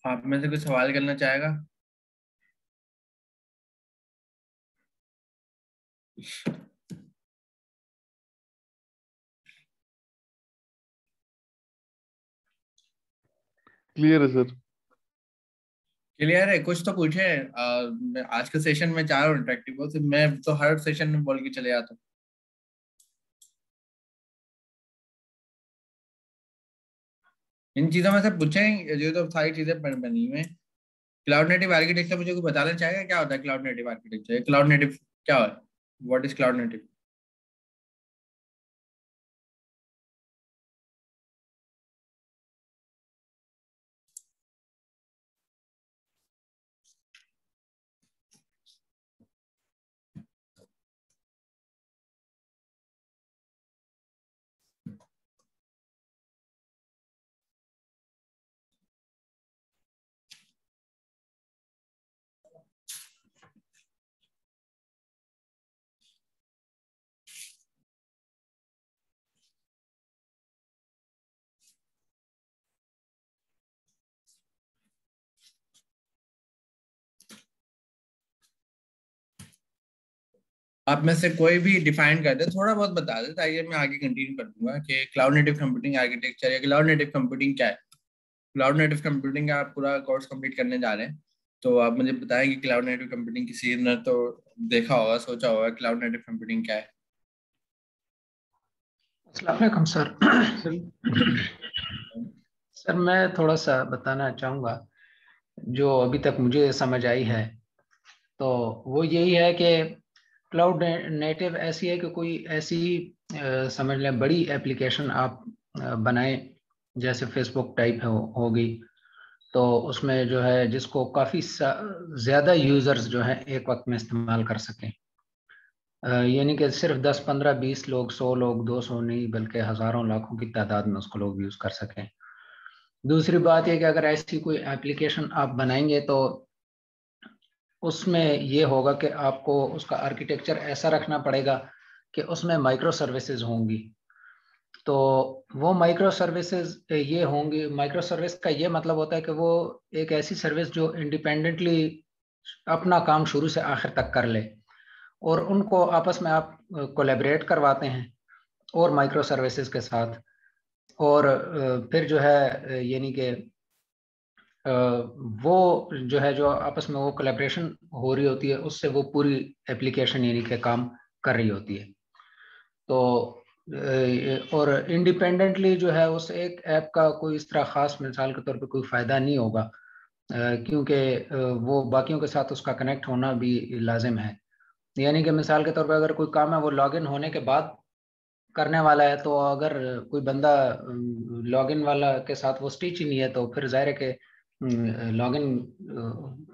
आप में से कोई सवाल करना चाहेगा? क्लियर है सर। क्लियर है? कुछ तो पूछे। आज के सेशन में चाह रहा हूँ इंटरेक्टिव हो, सिर्फ मैं तो हर सेशन में बोल के चले जाता हूँ। इन चीजों में से पूछें जो तो सारी चीजें बनी हुई हैं। क्लाउड नेटिव आर्किटेक्चर मुझे कोई बताना चाहेगा क्या होता है cloud native architecture? Cloud native क्या है? What is cloud native? आप में से कोई भी डिफाइन कर दे, थोड़ा बहुत बता दे, ताकि मैं आगे कंटिन्यू कर दूंगा कि क्लाउड नेटिव कंप्यूटिंग आर्किटेक्चर या क्लाउड नेटिव कंप्यूटिंग क्या है। क्लाउड नेटिव कंप्यूटिंग का आप पूरा कोर्स कंप्लीट करने जा रहे हैं, तो आप मुझे बताएं कि क्लाउड नेटिव कंप्यूटिंग किसी ने तो देखा होगा, सोचा होगा क्लाउड नेटिव कंप्यूटिंग क्या है। अस्सलाम वालेकुम सर। सर मैं थोड़ा सा बताना चाहूँगा जो अभी तक मुझे समझ आई है, तो वो यही है कि क्लाउड नेटिव ऐसी है कि कोई ऐसी समझ लें बड़ी एप्लीकेशन आप बनाएं, जैसे फेसबुक टाइप होगी, तो उसमें जो है जिसको काफ़ी ज़्यादा यूज़र्स जो हैं एक वक्त में इस्तेमाल कर सकें। यानी कि सिर्फ 10, 15, 20 लोग, 100 लोग, 200 नहीं, बल्कि हज़ारों लाखों की तादाद में उसको लोग यूज़ कर सकें। दूसरी बात यह कि अगर ऐसी कोई एप्लीकेशन आप बनाएंगे तो उसमें ये होगा कि आपको उसका आर्किटेक्चर ऐसा रखना पड़ेगा कि उसमें माइक्रो सर्विसेज होंगी। तो वो माइक्रो सर्विसेज ये होंगी, माइक्रो सर्विस का ये मतलब होता है कि वो एक ऐसी सर्विस जो इंडिपेंडेंटली अपना काम शुरू से आखिर तक कर ले, और उनको आपस में आप कोलैबोरेट करवाते हैं, और माइक्रो सर्विसेज के साथ, और फिर जो है यानी कि वो जो है जो आपस में वो कोलैबोरेशन हो रही होती है, उससे वो पूरी एप्लीकेशन यानी कि काम कर रही होती है। तो और इंडिपेंडेंटली जो है उस एक ऐप का कोई इस तरह खास मिसाल के तौर पे कोई फ़ायदा नहीं होगा, क्योंकि वो बाकियों के साथ उसका कनेक्ट होना भी लाजिम है। यानी कि मिसाल के तौर पे अगर कोई काम है वो लॉगिन होने के बाद करने वाला है, तो अगर कोई बंदा लॉगिन वाला के साथ वो स्टिच ही नहीं है, तो फिर जाहिर है कि लॉगिन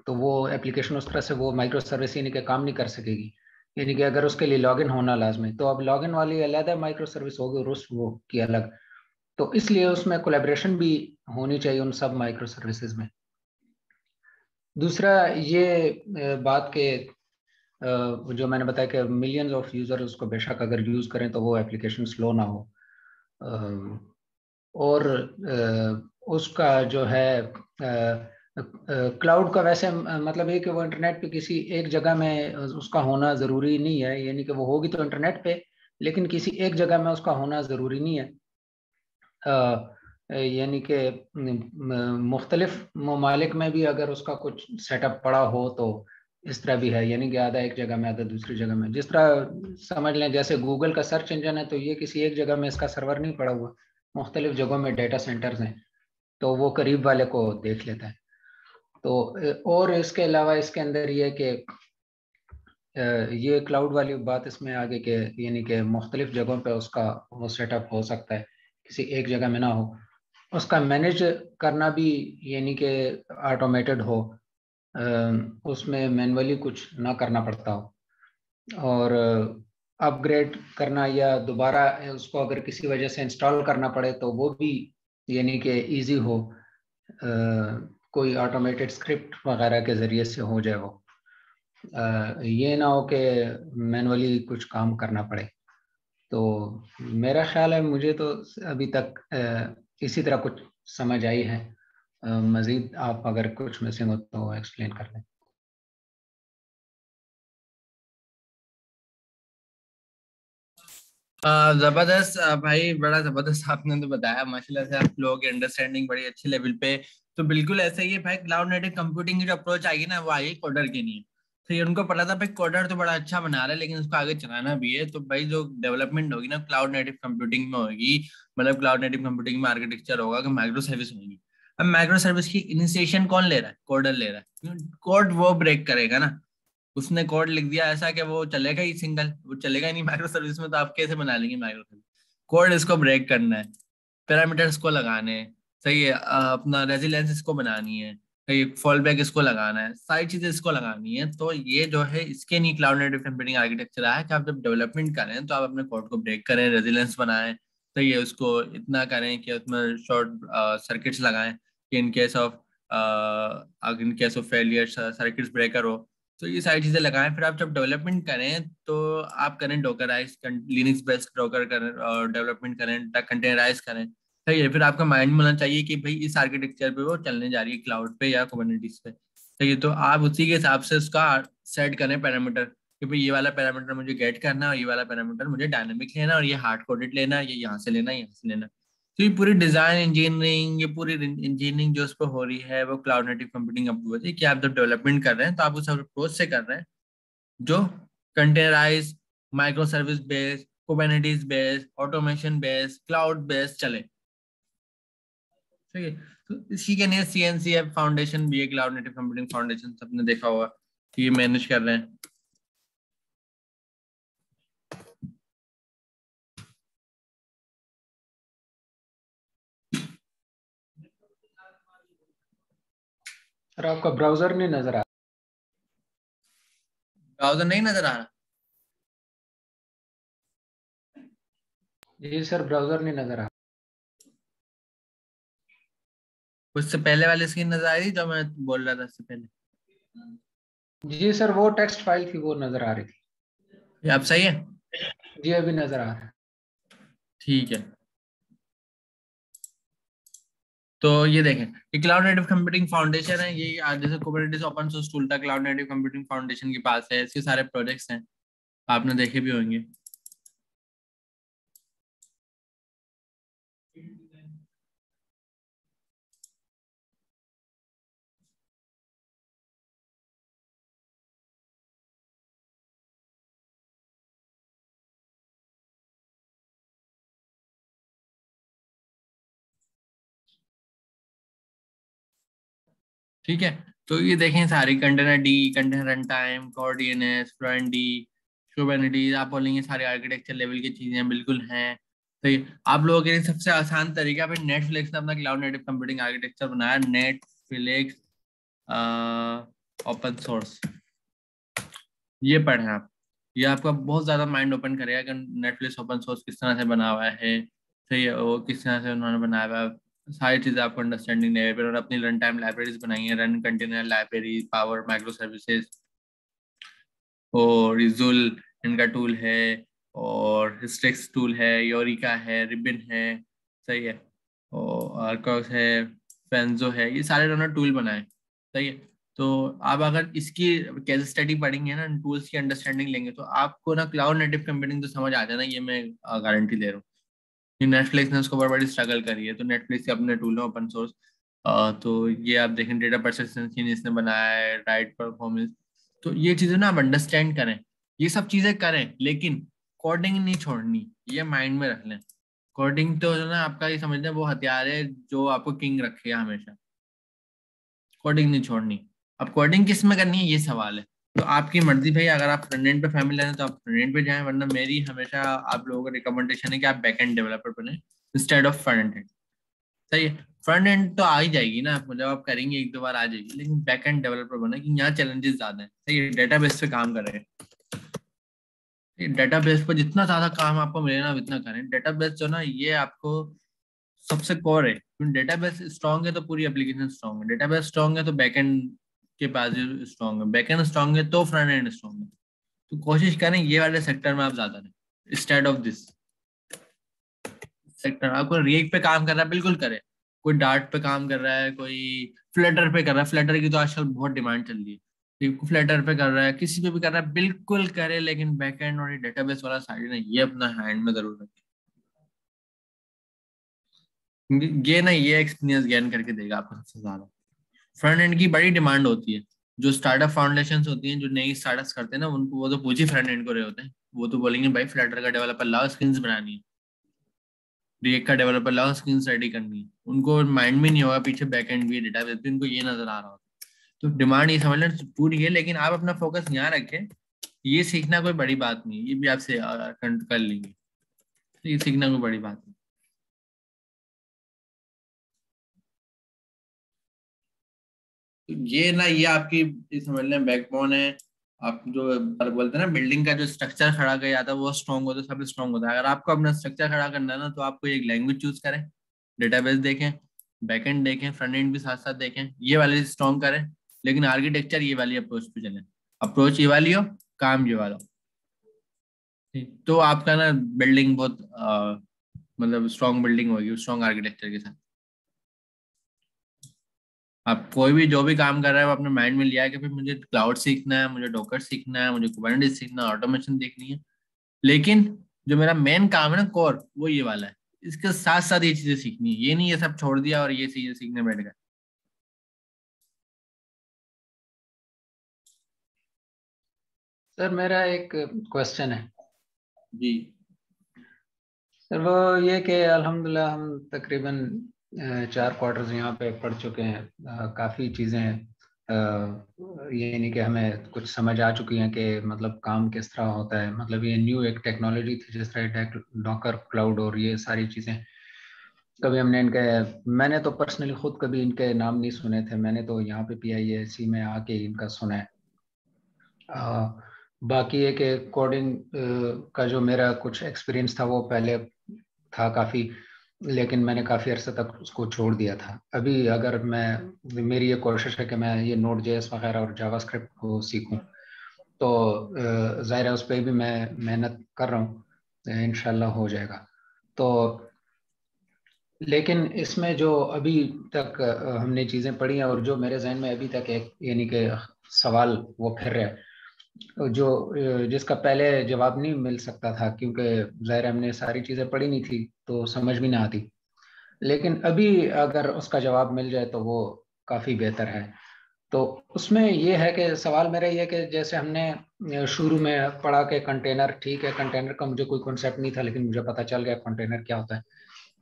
तो वो एप्लीकेशन उस तरह से वो माइक्रो सर्विस यानी कि काम नहीं कर सकेगी। यानी कि अगर उसके लिए लॉगिन होना लाजमी है, तो अब लॉगिन वाली अलग माइक्रो सर्विस होगी और उस वो की अलग। तो इसलिए उसमें कोलैबोरेशन भी होनी चाहिए उन सब माइक्रो सर्विसेज में। दूसरा ये बात के जो मैंने बताया कि मिलियंस ऑफ यूजर उसको बेशक अगर यूज करें तो वो एप्लीकेशन स्लो ना हो, और उसका जो है क्लाउड का वैसे मतलब है कि वो इंटरनेट पे किसी एक जगह में उसका होना ज़रूरी नहीं है, यानी कि वो होगी तो इंटरनेट पे, लेकिन किसी एक जगह में उसका होना ज़रूरी नहीं है। यानी कि मुख्तलिफ ममालिक में भी अगर उसका कुछ सेटअप पड़ा हो तो इस तरह भी है, यानी कि आधा एक जगह में आधा दूसरी जगह में। जिस तरह समझ लें जैसे गूगल का सर्च इंजन है, तो ये किसी एक जगह में इसका सर्वर नहीं पड़ा हुआ, मुख्तलिफ जगहों में डेटा सेंटर्स हैं, तो वो करीब वाले को देख लेता है। तो और इसके अलावा इसके अंदर ये कि ये क्लाउड वाली बात इसमें आगे के यानी कि मुख्तलिफ जगहों पे उसका वो सेटअप हो सकता है, किसी एक जगह में ना हो, उसका मैनेज करना भी यानी कि ऑटोमेटेड हो, उसमें मैनुअली कुछ ना करना पड़ता हो, और अपग्रेड करना या दोबारा उसको अगर किसी वजह से इंस्टॉल करना पड़े तो वो भी यानी कि इजी हो, कोई ऑटोमेटेड स्क्रिप्ट वगैरह के ज़रिए से हो जाए वो, ये ना हो कि मैनुअली कुछ काम करना पड़े। तो मेरा ख्याल है, मुझे तो अभी तक इसी तरह कुछ समझ आई है। मज़ीद आप अगर कुछ मिसिंग हो तो एक्सप्लेन कर लें। जबरदस्त भाई, बड़ा जबरदस्त आपने तो बताया माशाल्लाह से। आप लोगों की अंडरस्टैंडिंग बड़ी अच्छी लेवल पे। तो बिल्कुल ऐसा ही है भाई, क्लाउड नेटिव कंप्यूटिंग की जो अप्रोच आएगी ना, वो आएगी कोडर की नहीं। तो ये उनको पता था भाई कोडर तो बड़ा अच्छा बना रहा है, लेकिन उसको आगे चलाना भी है। तो भाई जो डेवलपमेंट होगी ना क्लाउड नेटिव कंप्यूटिंग में होगी, मतलब क्लाउड नेटिव कंप्यूटिंग में आर्किटेक्चर होगा कि माइक्रो सर्विस होगी। अब माइक्रो सर्विस की इनिशिएशन कौन ले रहा है? कोडर ले रहा है। कोड वो ब्रेक करेगा ना, उसने कोड लिख दिया ऐसा कि वो चलेगा ही सिंगल, वो चलेगा ही नहीं माइक्रो सर्विस में। तो आप कैसे बना लेंगे माइक्रो सर्विस? कोड इसको ब्रेक करना है, पैरामीटर्स को लगाने हैं, सही है, अपना रेजिलेंस इसको बनानी है, सही, फॉल बैक इसको लगाना है, सारी चीजें इसको लगानी है। तो ये जो है इसके नहीं क्लाउड नेटिव कंप्यूटिंग आर्किटेक्चर आया कि आप जब डेवलपमेंट करें तो आप अपने कोड को ब्रेक करें, रेजिलेंस बनाएं, सही है, उसको इतना करें कि उसमें शॉर्ट सर्किट्स लगाएं कि in case of failure circuits breaker हो। तो ये सारी चीजें लगाएं। फिर आप जब डेवलपमेंट करें तो आप करें डोकराइज, लिनक्स बेस्ड डोकर करें और डेवलपमेंट करें, कंटेनराइज करें, सही है। फिर आपका माइंड में होना चाहिए कि भाई इस आर्किटेक्चर पे वो चलने जा रही है क्लाउड पे या कुबरनेटिस पे, सही है। तो आप उसी के हिसाब से उसका सेट करें पैरामीटर कि भाई ये वाला पैरामीटर मुझे गेट करना है और ये वाला पैरामीटर मुझे डायनेमिक लेना और ये हार्ड कोडेड लेना है, ये यहाँ से लेना है, यहाँ से लेना। तो ये पूरी डिजाइन इंजीनियरिंग, ये पूरी इंजीनियरिंग जो उस पर हो रही है वो क्लाउड नेटिव कंप्यूटिंग अप्रोच है कि आप जब डेवलपमेंट कर रहे हैं तो आप उस अप्रोच से कर रहे हैं जो containerise, micro service based, Kubernetes based, automation based, cloud based चले, ठीक है। तो इसी के लिए CNCF फाउंडेशन भी है, क्लाउड नेटिव कंप्यूटिंग फाउंडेशन, सबने देखा होगा कि ये मैनेज कर रहे हैं। सर आपका ब्राउजर नहीं नजर आ ब्राउजर नहीं नजर आ रहा? जी सर, ब्राउजर नहीं नजर आ उससे पहले वाली स्क्रीन नजर आ रही जो मैं बोल रहा था इससे पहले? जी सर, वो टेक्स्ट फाइल थी वो नजर आ रही थी। ये आप सही है? जी अभी नजर आ रहा है। ठीक है। तो ये देखें, ये क्लाउड नेटिव कंप्यूटिंग फाउंडेशन है। ये जैसे कुबरनेटिस ओपन सोर्स टूल था, क्लाउड नेटिव कंप्यूटिंग फाउंडेशन के पास है, इसके सारे प्रोजेक्ट्स हैं, आपने देखे भी होंगे। ठीक है, तो ये देखें सारी containerd, container runtime, core DNS, fluentd, Kubernetes, आप बोलेंगे सारे आर्किटेक्चर लेवल की चीजें बिल्कुल हैं। तो ये आप लोगों के लिए सबसे आसान तरीका पे नेटफ्लिक्स ने अपना क्लाउड नेटिव कंप्यूटिंग आर्किटेक्चर बनाया, नेटफ्लिक्स ओपन सोर्स। ये पढ़ें आप, ये आपका बहुत ज्यादा माइंड ओपन करेगा कि नेटफ्लिक्स ओपन सोर्स किस तरह से बना हुआ है, सही है, वो किस तरह से उन्होंने बनाया हुआ है, सारी चीजें आपको अंडरस्टैंडिंग देगा। फिर अपनी रन टाइम लाइब्रेरीज बनाई है, run container library, power micro services, और रिजुल इनका टूल है, और हिस्ट्रिक्स टूल है, योरिका है, रिबिन है, सही है, और आर्कॉस है, फेंजो है, ये सारे उन्होंने टूल बनाए, सही है। तो आप अगर इसकी केस स्टडी पढ़ेंगे ना, टूल्स की अंडरस्टैंडिंग लेंगे, तो आपको ना क्लाउड नेटिव कंप्यूटिंग तो समझ आ जाना, ये मैं गारंटी दे रहा हूँ। नेटफ्लिक्स ने उसको बड़ी स्ट्रगल करी है, तो नेटफ्लिक्स के अपने टूल है ओपन सोर्स। तो ये आप देखें, डेटा परसिस्टेंसी इसने बनाया है, राइट परफॉर्मेंस, तो ये चीजें ना आप अंडरस्टैंड करें, ये सब चीजें करें, लेकिन कोडिंग नहीं छोड़नी, ये माइंड में रख लें। कोडिंग तो जो ना आपका ये समझ लें वो हथियार है जो आपको किंग रखेगा हमेशा, कोडिंग नहीं छोड़नी। अब कोडिंग किस में करनी है ये सवाल है, तो आपकी मर्जी भाई, अगर आप फ्रंट एंड पे फैमिली हैं तो आप फ्रंट एंड पे जाएं, वरना मेरी हमेशा आप लोगों को रिकमेंडेशन है कि आप बैक एंड डेवलपर बने इंस्टेड ऑफ फ्रंट एंड, सही है। फ्रंट एंड तो आ ही जाएगी ना, मतलब आप करेंगे एक दो बार आ जाएगी, लेकिन बैक एंड डेवलपर बने, कि यहाँ चैलेंजेस ज्यादा है, सही है, डेटाबेस पे काम कर रहे हैं, डेटाबेस पर जितना ज्यादा काम आपको मिले ना उतना करें। डेटाबेस जो ना ये आपको सबसे कोर है, क्योंकि डेटाबेस स्ट्रांग है तो पूरी एप्लीकेशन स्ट्रांग है, डेटाबेस स्ट्रांग है तो बैकएंड के पास स्ट्रांग है, बैकएंड स्ट्रांग है तो फ्रंट एंड स्ट्रांग है। तो कोशिश करें ये वाले सेक्टर में आप ज्यादा रहें इंस्टेड ऑफ दिस सेक्टर। आपको रिएक्ट पे काम कर रहा है बिल्कुल करें, कोई डार्ट पे काम कर रहा है, कोई फ्लटर पे कर रहा है, फ्लटर की तो आजकल बहुत डिमांड चल रही है, फ्लटर पे कर रहा है, किसी पे भी कर रहा है बिल्कुल करे, लेकिन बैकएंड और डेटाबेस वाला साइड है ये अपना हैंड में जरूर रखें, ये ना ये एक्सपीरियंस गेन करके देगा आपको सबसे ज्यादा। फ्रंट एंड की बड़ी डिमांड होती है, जो स्टार्टअप फाउंडेशंस होती हैं, जो नई स्टार्टअप्स करते हैं ना, उनको वो तो पूछी फ्रंट एंड को रहे होते हैं, वो तो बोलेंगे भाई फ्लटर का डेवलपर लाओ, स्क्रीन्स बनानी है, रिएक्ट का डेवलपर लाओ, स्क्रीन्स रेडी करनी है, उनको माइंड में नहीं होगा पीछे बैक एंड भी डेटाबेस भी, उनको ये नजर आ रहा होता है। तो डिमांड ये समझ लें पूरी है, लेकिन आप अपना फोकस यहाँ रखें, ये सीखना कोई बड़ी बात नहीं, ये भी आपसे कर लेंगे, तो ये सीखना कोई बड़ी बात नहीं। ये ना ये आपकी समझ लें बैकबोन है, आप जो बोलते हैं ना बिल्डिंग का जो स्ट्रक्चर खड़ा किया जाता है वो स्ट्रॉन्ग होता है, सब स्ट्रॉन्ग होता है। अगर आपको अपना स्ट्रक्चर खड़ा करना है ना, तो आपको एक लैंग्वेज चूज करें, डेटाबेस देखें, बैकएंड देखें, फ्रंट एंड भी साथ साथ देखें, ये वाले स्ट्रॉन्ग करें, लेकिन आर्किटेक्चर ये वाली अप्रोच पे चलें, अप्रोच ये वाली हो, काम ये वाला हो, तो आपका ना बिल्डिंग बहुत मतलब स्ट्रॉन्ग बिल्डिंग होगी स्ट्रॉन्ग आर्किटेक्चर के साथ। आप कोई भी जो भी काम कर रहे हैं वो अपने माइंड में लिया है कि भाई मुझे क्लाउड सीखना है, मुझे डॉकर सीखना है, मुझे कुबरनेटिस सीखना है, ऑटोमेशन देखनी है, लेकिन जो मेरा मेन काम है ना कोर, वो ये वाला है, इसके साथ साथ ये चीजें सीखनी है, ये नहीं ये सब छोड़ दिया और ये चीजें सीखने बैठ गए। सर मेरा एक क्वेश्चन है जी सर, वो ये कि अल्हम्दुलिल्लाह हम तकरीबन 4 क्वार्टर्स यहाँ पे पढ़ चुके हैं, काफ़ी चीज़ें ये नहीं कि हमें कुछ समझ आ चुकी हैं कि मतलब काम किस तरह होता है, मतलब ये न्यू एक टेक्नोलॉजी थी जिस तरह डॉकर क्लाउड और ये सारी चीज़ें, कभी हमने मैंने तो पर्सनली खुद कभी इनके नाम नहीं सुने थे, मैंने तो यहाँ पे PIAC में आके इनका सुना है। बाकी ये कि कोडिंग का जो मेरा कुछ एक्सपीरियंस था वो पहले था काफ़ी, लेकिन मैंने काफ़ी अरसे तक उसको छोड़ दिया था। अभी अगर मेरी ये कोशिश है कि मैं ये Node.js वगैरह और जावास्क्रिप्ट को सीखूं, तो ज़ाहिर है उस पर भी मैं मेहनत कर रहा हूँ, इंशाल्लाह हो जाएगा। तो लेकिन इसमें जो अभी तक हमने चीज़ें पढ़ी हैं और जो मेरे जहन में अभी तक एक यानी कि सवाल वो फिर रहा है, जो जिसका पहले जवाब नहीं मिल सकता था, क्योंकि ज़ाहिर हमने सारी चीज़ें पढ़ी नहीं थी तो समझ भी ना आती, लेकिन अभी अगर उसका जवाब मिल जाए तो वो काफ़ी बेहतर है। तो उसमें ये है कि सवाल मेरा ये है कि जैसे हमने शुरू में पढ़ा कि कंटेनर, ठीक है, कंटेनर का मुझे कोई कॉन्सेप्ट नहीं था, लेकिन मुझे पता चल गया कंटेनर क्या होता है।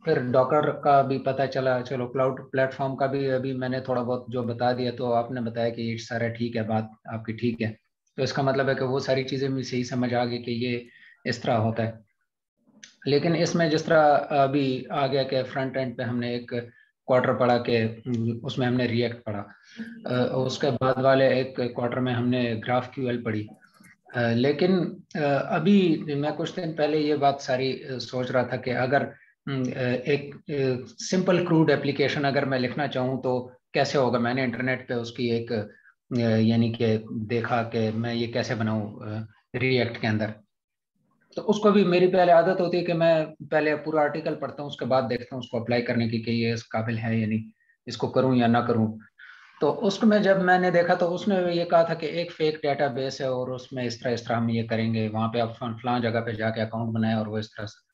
फिर डॉकर का भी पता चला, चलो क्लाउड प्लेटफॉर्म का भी अभी मैंने थोड़ा बहुत जो बता दिया, तो आपने बताया कि ये सारा ठीक है, बात आपकी ठीक है। तो इसका मतलब है कि वो सारी चीज़ें भी सही समझ आ गई कि ये इस तरह होता है। लेकिन इसमें जिस तरह अभी आ गया कि फ्रंट एंड पे हमने एक क्वार्टर पढ़ा के उसमें हमने रिएक्ट पढ़ा, उसके बाद वाले एक क्वार्टर में हमने ग्राफ क्यूएल पढ़ी। लेकिन अभी मैं कुछ दिन पहले ये बात सारी सोच रहा था कि अगर एक सिंपल क्रूड एप्लीकेशन अगर मैं लिखना चाहूँ तो कैसे होगा। मैंने इंटरनेट पे उसकी एक यानी कि देखा कि मैं ये कैसे बनाऊँ रिएक्ट के अंदर। तो उसको भी मेरी पहले आदत होती है कि मैं पहले पूरा आर्टिकल पढ़ता हूँ, उसके बाद देखता हूँ उसको अप्लाई करने की कि ये इस काबिल है या नहीं, इसको करूँ या ना करूँ। तो उसमें जब मैंने देखा तो उसने ये कहा था कि एक फेक डेटाबेस है और उसमें इस तरह हम ये करेंगे, वहां पे आप फलां जगह पे जाके अकाउंट बनाए और वो इस तरह से।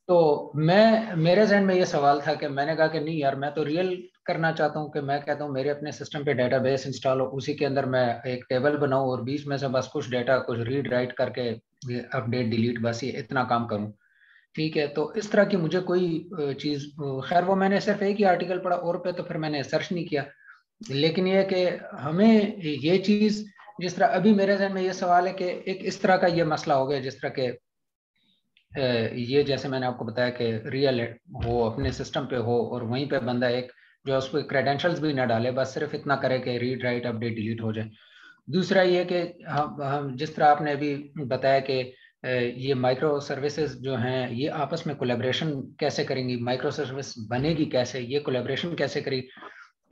तो मेरे जहन में ये सवाल था कि मैंने कहा कि नहीं यार, मैं तो रियल करना चाहता हूँ कि मैं कहता हूँ मेरे अपने सिस्टम पे डेटाबेस इंस्टॉल हो, उसी के अंदर मैं एक टेबल बनाऊँ और बीच में से बस कुछ डेटा कुछ रीड राइट करके अपडेट डिलीट बस ये इतना काम करूँ। ठीक है, तो इस तरह की मुझे कोई चीज़, खैर वो मैंने सिर्फ एक ही आर्टिकल पढ़ा और पे तो फिर मैंने सर्च नहीं किया। लेकिन ये कि हमें ये चीज़ जिस तरह अभी मेरे जहन में ये सवाल है कि एक इस तरह का ये मसला हो गया जिस तरह के ये जैसे मैंने आपको बताया कि रियल हो अपने सिस्टम पे हो और वहीं पे बंदा एक जो उस पर क्रेडेंशियल्स भी ना डाले, बस सिर्फ इतना करे कि रीड राइट अपडेट डिलीट हो जाए। दूसरा ये कि हम जिस तरह आपने अभी बताया कि ये माइक्रो सर्विसेज जो हैं ये आपस में कोलैबोरेशन कैसे करेंगी, माइक्रो सर्विस बनेगी कैसे, ये कोलैबोरेशन कैसे करेगी,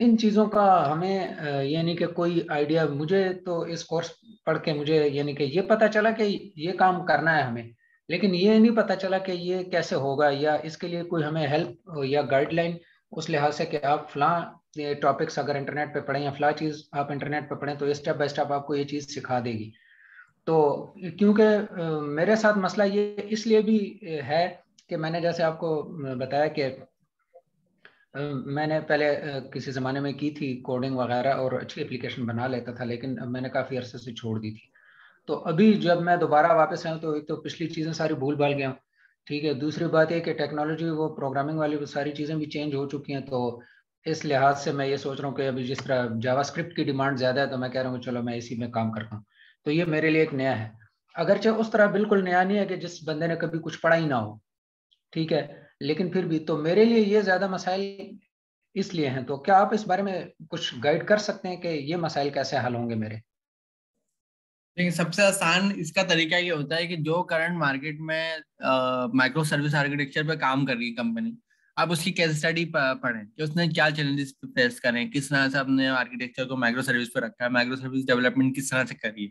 इन चीज़ों का हमें यानी कि कोई आइडिया, मुझे तो इस कोर्स पढ़ के मुझे यानी कि ये पता चला कि ये काम करना है हमें, लेकिन ये नहीं पता चला कि ये कैसे होगा या इसके लिए कोई हमें हेल्प या गाइडलाइन उस लिहाज से कि आप फलां टॉपिक्स अगर इंटरनेट पे पढ़ें या फलां चीज़ आप इंटरनेट पे पढ़ें तो स्टेप बाय स्टेप आपको ये चीज़ सिखा देगी। तो क्योंकि मेरे साथ मसला ये इसलिए भी है कि मैंने जैसे आपको बताया कि मैंने पहले किसी ज़माने में की थी कोडिंग वगैरह और अच्छी एप्लीकेशन बना लेता था, लेकिन अब मैंने काफ़ी अरसे से छोड़ दी थी। तो अभी जब मैं दोबारा वापस आया तो एक तो पिछली चीज़ें सारी भूल भाल गया हूँ। ठीक है, दूसरी बात ये कि टेक्नोलॉजी वो प्रोग्रामिंग वाली वो सारी चीज़ें भी चेंज हो चुकी हैं। तो इस लिहाज से मैं ये सोच रहा हूँ कि अभी जिस तरह जावास्क्रिप्ट की डिमांड ज़्यादा है तो मैं कह रहा हूँ चलो मैं इसी में काम करता हूँ। तो ये मेरे लिए एक नया है, अगरचे उस तरह बिल्कुल नया नहीं है कि जिस बंदे ने कभी कुछ पढ़ा ही ना हो। ठीक है, लेकिन फिर भी तो मेरे लिए ये ज़्यादा मसाइल इसलिए हैं। तो क्या आप इस बारे में कुछ गाइड कर सकते हैं कि ये मसाइल कैसे हल होंगे मेरे? लेकिन सबसे आसान इसका तरीका ये होता है कि जो करंट मार्केट में माइक्रो सर्विस आर्किटेक्चर पे काम कर रही है कंपनी, आप उसकी केस स्टडी पढ़ें कि उसने क्या चैलेंजेस फेस करें, किस तरह से अपने आर्किटेक्चर को माइक्रो सर्विस पे रखा है, माइक्रो सर्विस डेवलपमेंट किस तरह से करी है।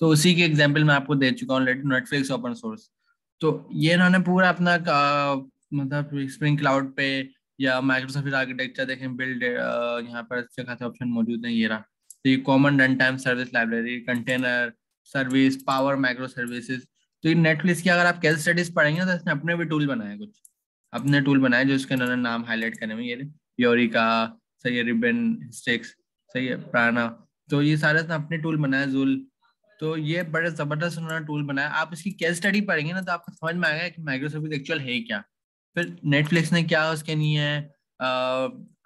तो उसी के एग्जाम्पल मैं आपको दे चुका हूँ, नेटफ्लिक्स ओपन सोर्स। तो ये इन्होंने पूरा अपना मतलब स्प्रिंग क्लाउड पे या माइक्रो सर्विस आर्किटेक्चर देखें बिल्ड, यहाँ पर अच्छे खासे ऑप्शन मौजूद हैं। ये रहा, तो ये common run time service library, container service, power micro services. तो ये नेटफ्लिक्स की अगर आप केस स्टडीज पढ़ेंगे तो इसने अपने भी टूल बनाए, कुछ अपने टूल बनाए जो इसके इन्होंने नाम हाईलाइट करने में, ये यूरिका, सही है, रिबन स्टिक्स, सही है, प्राणा। तो ये सारे इसने अपने टूल बनाए, जूल। तो ये बड़े जबरदस्त उन्होंने टूल बनाया। आप इसकी केस स्टडी पढ़ेंगे ना तो आपको समझ में आएगा कि माइक्रो सर्विस एक्चुअल है क्या, फिर नेटफ्लिक्स ने क्या उसके लिए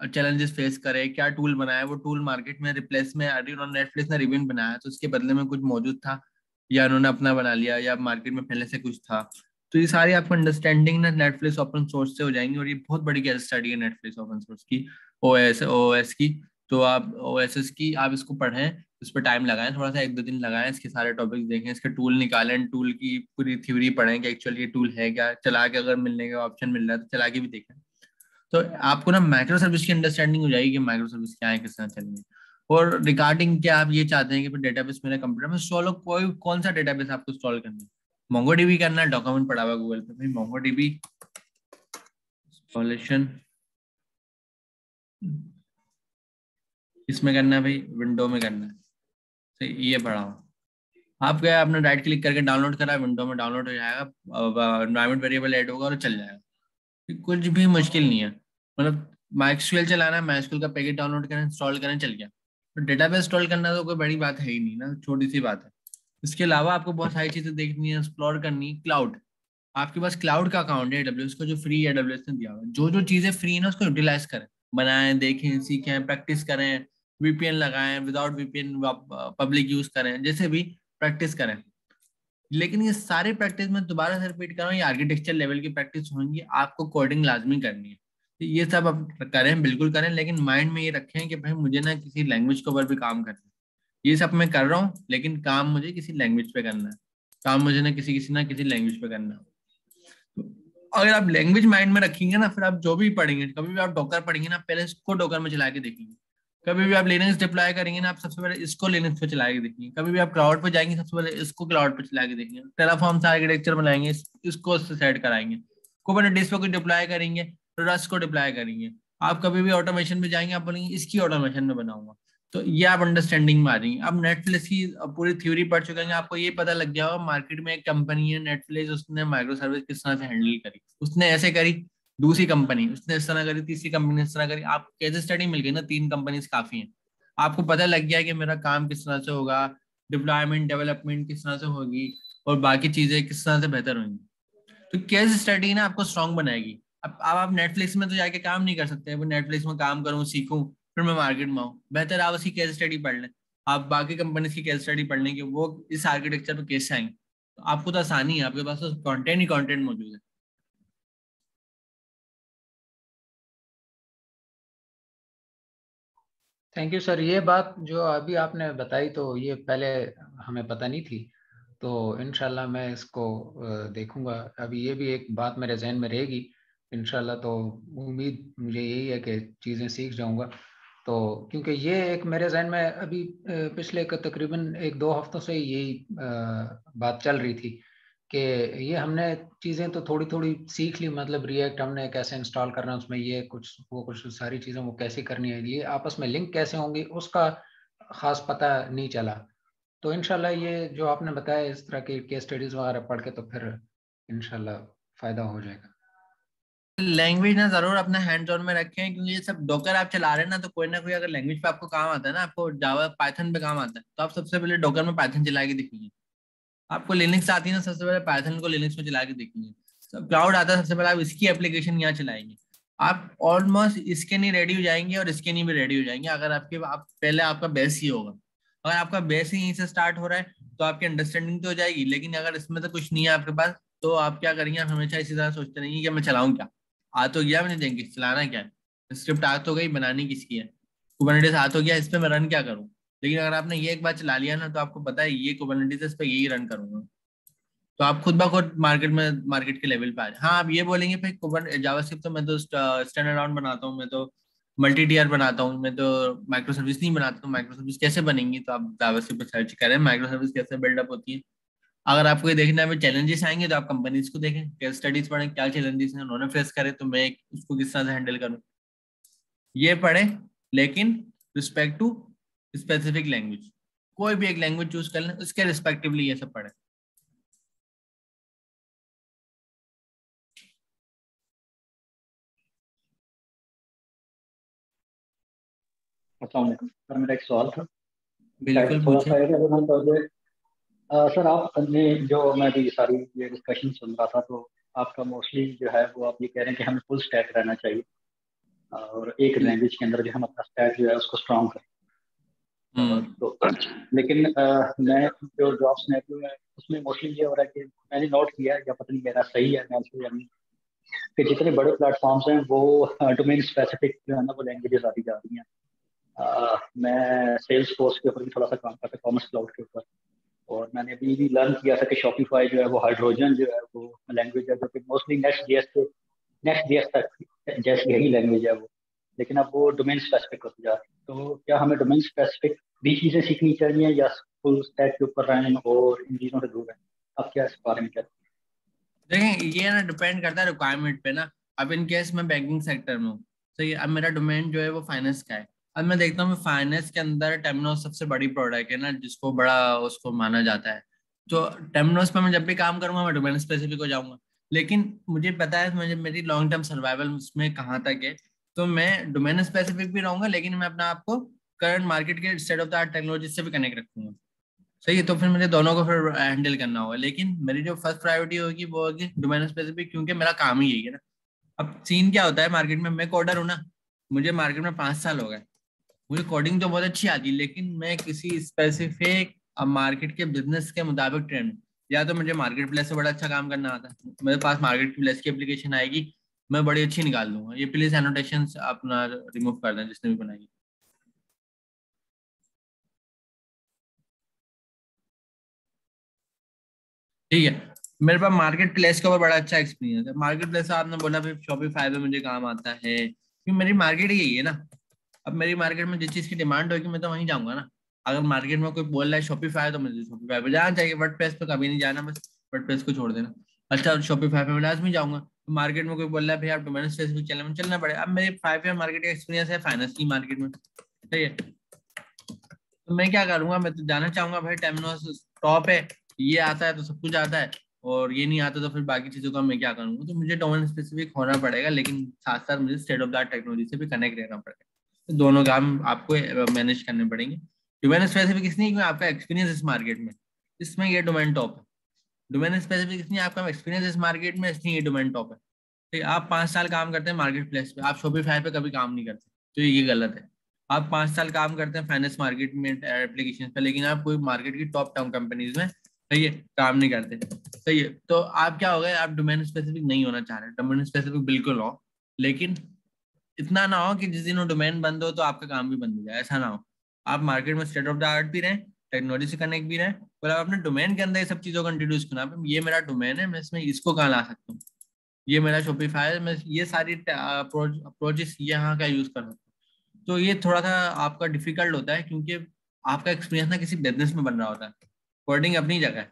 चैलेंजेस फेस करे, क्या टूल बनाया, वो टूल मार्केट में रिप्लेस में आ रही। उन्होंने नेटफ्लिक्स ने रिबन बनाया तो उसके बदले में कुछ मौजूद था या उन्होंने अपना बना लिया या मार्केट में पहले से कुछ था। तो ये सारी आपको अंडरस्टैंडिंग ना नेटफ्लिक्स ओपन सोर्स से हो जाएंगी, और ये बहुत बड़ी केस स्टडी है नेटफ्लिक्स ओपन सोर्स की, ओएस की। तो आप ओएसएस की आप इसको पढ़ें, उस पर टाइम लगाएं, थोड़ा सा 1-2 दिन लगाएं, इसके सारे टॉपिक्स देखें, इसके टूल निकालें, टूल की पूरी थ्योरी पढ़ें कि एक्चुअली ये टूल है क्या, चला के अगर मिलने का ऑप्शन मिल रहा है तो चला के भी देखें। तो आपको ना माइक्रो सर्विस की अंडरस्टैंडिंग हो जाएगी कि माइक्रो सर्विस क्या है, किस तरह चलेंगे। और रिगार्डिंग क्या आप ये चाहते हैं कि डेटाबेस मेरे कंप्यूटर में इंस्टॉल हो, कोई कौन सा डेटाबेस आपको इंस्टॉल करना है, मोंगोडीबी करना है, डॉक्यूमेंट पड़ा हुआ गूगल पे भाई, मोंगोडीबी इंस्टॉलेशन इसमें करना है भाई, विंडो में करना है। तो ये पढ़ा हुआ आप क्या, आपने राइट क्लिक करके डाउनलोड करा, विंडो में डाउनलोड हो जाएगा, एनवायरमेंट वेरिएबल ऐड होगा और चल जाएगा। कुछ भी मुश्किल नहीं है, मतलब माइस्क्यूएल चलाना है, माइस्क्यूएल का पैकेज डाउनलोड करें, इंस्टॉल करें, चल गया। तो डेटाबेस इंस्टॉल करना तो कोई बड़ी बात है ही नहीं ना, छोटी सी बात है। इसके अलावा आपको बहुत सारी चीजें देखनी है, एक्सप्लोर करनी। क्लाउड, आपके पास क्लाउड का अकाउंट है AWS को, जो फ्री AWS ने दिया हुआ है, जो जो चीजें फ्री है ना उसको यूटिलाइज करें, बनाएं, देखें, सीखें, प्रैक्टिस करें, VPN लगाएं, विदाउट VPN पब्लिक यूज करें, जैसे भी प्रैक्टिस करें। लेकिन ये सारे प्रैक्टिस में दोबारा से रिपीट कर रहा हूँ, ये आर्किटेक्चर लेवल की प्रैक्टिस होंगी, आपको कोडिंग लाजमी करनी है। तो ये सब आप करें, बिल्कुल करें, लेकिन माइंड में ये रखें कि भाई मुझे ना किसी लैंग्वेज के ऊपर भी काम करना है। ये सब मैं कर रहा हूँ, लेकिन काम मुझे किसी लैंग्वेज पे करना है, काम मुझे ना किसी लैंग्वेज पे करना है। अगर आप लैंग्वेज माइंड में रखेंगे ना, फिर आप जो भी पढ़ेंगे, कभी भी आप डॉकर पढ़ेंगे ना, पहले इसको डॉकर में चला के देखेंगे। कभी भी आप लिनक्स डिप्लॉय करेंगे ना, आप सबसे पहले इसको लिनक्स पे चला के देखेंगे। कभी भी आप क्लाउड पे जाएंगे, सबसे पहले इसको क्लाउड पे चला के देखेंगे। टेराफॉर्म से आर्किटेक्चर बनाएंगे, इसको सेट कराएंगे। कुबरनेटिस पे कुछ डिप्लॉय करेंगे तो रस्ट को डिप्लॉय करेंगे। आप कभी भी ऑटोमेशन में जाएंगे, आप बोलेंगे इसकी ऑटोमेशन में बनाऊंगा। तो ये आप अंडरस्टैंडिंग में आ जाएंगे। अब नेटफ्लिक्स की पूरी थ्योरी पढ़ चुके हैं, आपको ये पता लग गया होगा मार्केट में एक कंपनी है नेटफ्लिक्स, उसने माइक्रो सर्विस किस तरह से हैंडल करी। उसने ऐसे करी, दूसरी कंपनी उसने इस तरह करी, तीसरी कंपनी इस तरह करी। आप केस स्टडी मिल गई ना, 3 कंपनी काफी है। आपको पता लग गया कि मेरा काम किस तरह से होगा, डिप्लॉयमेंट डेवलपमेंट किस तरह से होगी, और बाकी चीजें किस तरह से बेहतर होंगी। तो केस स्टडी ना आपको स्ट्रांग बनाएगी। अब आप नेटफ्लिक्स में तो जाके काम नहीं कर सकते, नेटफ्लिक्स में काम करूँ, सीखूं, फिर मैं मार्केट में आऊँ। बेहतर आप उसकी केस स्टडी पढ़ लें, आप बाकी कंपनी की केस स्टडी पढ़ लें कि वो इस आर्किटेक्चर पे कैसे आएंगे। तो आपको तो आसानी है, आपके पास तो कंटेंट ही कंटेंट मौजूद है। Thank you sir. ये बात जो अभी आपने बताई तो ये पहले हमें पता नहीं थी, तो इंशाल्लाह मैं इसको देखूंगा। अभी ये भी एक बात मेरे जहन में रहेगी इंशाल्लाह। तो उम्मीद मुझे यही है कि चीज़ें सीख जाऊंगा। तो क्योंकि ये एक मेरे जहन में अभी पिछले तकरीबन 1-2 हफ्तों से यही बात चल रही थी कि ये हमने चीज़ें तो थोड़ी थोड़ी सीख ली, मतलब रिएक्ट हमने कैसे इंस्टॉल करना है उसमें, ये कुछ वो कुछ सारी चीज़ें वो कैसे करनी है, ये आपस में लिंक कैसे होंगी उसका खास पता नहीं चला। तो इंशाल्लाह ये जो आपने बताया इस तरह के केस स्टडीज वगैरह पढ़ के, तो फिर इंशाल्लाह फायदा हो जाएगा। लैंग्वेज ना जरूर अपना हैंड्स ऑन में रखें, क्योंकि ये सब डोकर आप चला रहे हैं ना, तो कोई ना कोई अगर लैंग्वेज पे आपको काम आता है ना, आपको जावा पाइथन पे काम आता है, तो आप सबसे पहले डोकर में पाइथन चला के देखेंगे। आपको लिनक्स आती है ना, सबसे पहले पाइथन को लिनक्स में चला के देखेंगे। सब क्लाउड आता है, सबसे पहले आप इसकी एप्लीकेशन यहाँ चलाएंगे। आप ऑलमोस्ट इसके नहीं रेडी हो जाएंगे और इसके नहीं भी रेडी हो जाएंगे, अगर आप पहले आपका बेस ही होगा। अगर आपका बेस ही यहीं से स्टार्ट हो रहा है तो आपकी अंडरस्टैंडिंग तो हो जाएगी, लेकिन अगर इसमें तो कुछ नहीं है आपके पास, तो आप क्या करेंगे, आप हमेशा इसी तरह सोचते रहेंगे कि मैं चलाऊं क्या, आ तो गया, मैंने देंगे चलाना क्या है, स्क्रिप्ट आ तो गई, बनानी किसकी है, कुबरनेटिस आ तो गया, इस पे मैं रन क्या करूं। लेकिन अगर आपने ये एक बार चला लिया ना, तो आपको पता है ये कुबरनेटिस इस पे यही रन करूंगा, तो आप खुद ब खुद मार्केट के लेवल पे आ जाए। हाँ, आप ये बोलेंगे भाई कुबरनेटिस जावास्क्रिप्ट तो मैं तो स्टैंड अलाउन बनाता हूँ, मैं तो मल्टी टीयर बनाता हूँ, मैं तो माइक्रो सर्विस नहीं बनाता, तो माइक्रो सर्विस कैसे बनेंगी, तो आप जावास्क्रिप्ट पे सर्च करें माइक्रो सर्विस कैसे बिल्डअप होती है। अगर आपको ये देखना है चैलेंजेस आएंगे, तो आप कंपनीज को देखें, केस स्टडीज पढ़ें, क्या चैलेंजेस हैं उन्होंने फेस करे, तो मैं उसको किस तरह से हैंडल करूँ, ये पढ़ें। लेकिन रिस्पेक्ट टू स्पेसिफिक लैंग्वेज, कोई भी एक लैंग्वेज चूज कर लें, उसके रिस्पेक्टिवली ये सब पढ़ें। अस्सलाम वालेकुम सर, मेरा एक सवाल था। बिल्कुल थोड़ा पूछे। सा रेलेवेंट हो जाए। सर आपने जो मैं भी सारी ये डिस्कशन सुन रहा था, तो आपका मोस्टली जो है वो आप ये कह रहे हैं कि हमें फुल स्टैक रहना चाहिए और एक लैंग्वेज के अंदर जो हम अपना स्टैक जो है उसको स्ट्रॉन्ग करें। तो लेकिन मैं जो जॉब सिनेरियो है उसमें मोस्टली ये हो रहा है कि मैंने नोट किया है, या पता नहीं मेरा सही है मैं या नहीं, कि जितने बड़े प्लेटफॉर्म्स हैं वो डोमेन स्पेसिफिक जो है ना वो लैंग्वेजेस आती जा रही हैं। मैं सेल्स फोर्स के ऊपर भी थोड़ा सा काम करता, कॉमर्स क्लाउड के ऊपर, और मैंने अभी भी लर्न किया था कि शॉपिफाई जो है वो हाइड्रोजन जो है वो लैंग्वेज है जो कि मोस्टली नेक्स्ट जेएस तक जैसी यही लैंग्वेज है वो, लेकिन अब वो डोमेन स्पेसिफिक होती जा रही है। तो क्या हमें डोमेन स्पेसिफिक भी चीज़ें सीखनी चाहिए या फुल स्टैक के ऊपर रहें और इन चीज़ों से दूर रहें? आप क्या इस बारे में कहते हैं? देखें, ये ना डिपेंड करता है रिक्वायरमेंट पे ना। अब इन केस मैं बैंकिंग सेक्टर में हूँ, तो ये अब मेरा डोमेन जो है वो फाइनेंस का है। अब मैं देखता हूँ फाइनेंस के अंदर टेमनोस सबसे बड़ी प्रोडक्ट है ना, जिसको बड़ा उसको माना जाता है। तो टेमनोस पे मैं जब भी काम करूंगा, मैं डोमेन स्पेसिफिक हो जाऊंगा। लेकिन मुझे पता है मुझे मेरी लॉन्ग टर्म सर्वाइवल उसमें कहाँ तक है, तो मैं डोमेन स्पेसिफिक भी रहूंगा, लेकिन मैं अपना आपको करंट मार्केट के state of the art technology से भी कनेक्ट रखूंगा। सही है, तो फिर मुझे दोनों को फिर हैंडल करना होगा, लेकिन मेरी जो फर्स्ट प्रायोरिटी होगी वो होगी डोमेन स्पेसिफिक, क्योंकि मेरा काम ही यही है ना। अब सीन क्या होता है मार्केट में, मैं कोडर हूँ ना, मुझे मार्केट में 5 साल हो गए, मुझे कोडिंग तो बहुत अच्छी आती है, लेकिन मैं किसी स्पेसिफिक मार्केट के बिजनेस के मुताबिक ट्रेंड, या तो मुझे मार्केट प्लेस से बड़ा अच्छा काम करना आता है, मेरे पास मार्केट प्लेस की एप्लीकेशन आएगी, मैं बड़ी अच्छी निकाल दूंगा। ये प्लीज एनोटेशन अपना रिमूव कर दें जिसने भी बनाई। ठीक है, मेरे पास मार्केट प्लेस के ऊपर बड़ा अच्छा एक्सपीरियंस है। मार्केट प्लेस आपने बोला भाई शॉपिफाई पे मुझे काम आता है, क्योंकि मेरी मार्केट ही यही है ना। अब मेरी मार्केट में जिस चीज की डिमांड होगी मैं तो वहीं जाऊंगा ना। अगर मार्केट में कोई बोल रहा है शॉपिफाई, तो मुझे शॉपिफाई पे जाना चाहिए, वर्डप्रेस पे कभी नहीं जाना, बस वर्डप्रेस को छोड़ देना। अच्छा, शॉपिफाई पे मैं लाजमी जाऊंगा। तो मार्केट में कोई बोल रहा है भाई आप डोमेन स्पेसिफिक चलना, में चलना पड़ेगा। अब मेरे 5 ईयर मार्केट का एक्सपीरियंस है फाइनेंस की मार्केट में, सही है। तो मैं क्या करूंगा, मैं तो जाना चाहूंगा भाई टेमनोस टॉप है, ये आता है तो सब कुछ आता है, और ये नहीं आता तो फिर बाकी चीजों का मैं क्या करूंगा। तो मुझे डोमेन स्पेसिफिक होना पड़ेगा, लेकिन साथ साथ मुझे state of the art technology से भी कनेक्ट रहना पड़ेगा। तो दोनों काम आपको मैनेज करने पड़ेंगे। डोमेन स्पेसिफिक इसलिए क्योंकि आपका एक्सपीरियंस इस मार्केट में, इसमें ये डोमेन टॉप है। डोमेन स्पेसिफिक इसलिए आपका एक्सपीरियंस इस मार्केट में, इसलिए ये डोमेन टॉप है। ठीक है, आप 5 साल काम करते हैं मार्केट प्लेस पे, आप शॉपिफाई पे कभी काम नहीं करते, तो ये गलत है। आप 5 साल काम करते हैं फाइनेंस मार्केट में एप्लीकेशन पे, लेकिन आप कोई मार्केट की टॉप टाउन कंपनीज में, सही है, काम नहीं करते, सही है। तो आप क्या हो गए, आप डोमेन स्पेसिफिक नहीं होना चाह रहे। डोमेन स्पेसिफिक बिल्कुल हो, लेकिन इतना ना हो कि जिस दिन वो डोमेन बंद हो तो आपका काम भी बंद हो जाए, ऐसा ना हो। आप मार्केट में स्टेट ऑफ द आर्ट भी रहें, टेक्नोलॉजी से कनेक्ट भी रहें, पर आप अपने डोमेन के अंदर ये सब चीजों को इंट्रोड्यूस करना। ये मेरा डोमेन है, मैं इसमें इसको कहाँ ला सकता हूँ, ये मेरा शॉपिफाई है, मैं ये सारी अप्रोचेस यहाँ का यूज कर सकता हूँ। तो ये थोड़ा सा आपका डिफिकल्ट होता है, क्योंकि आपका एक्सपीरियंस ना किसी बिजनेस में बन रहा होता है। कोडिंग अपनी जगह है,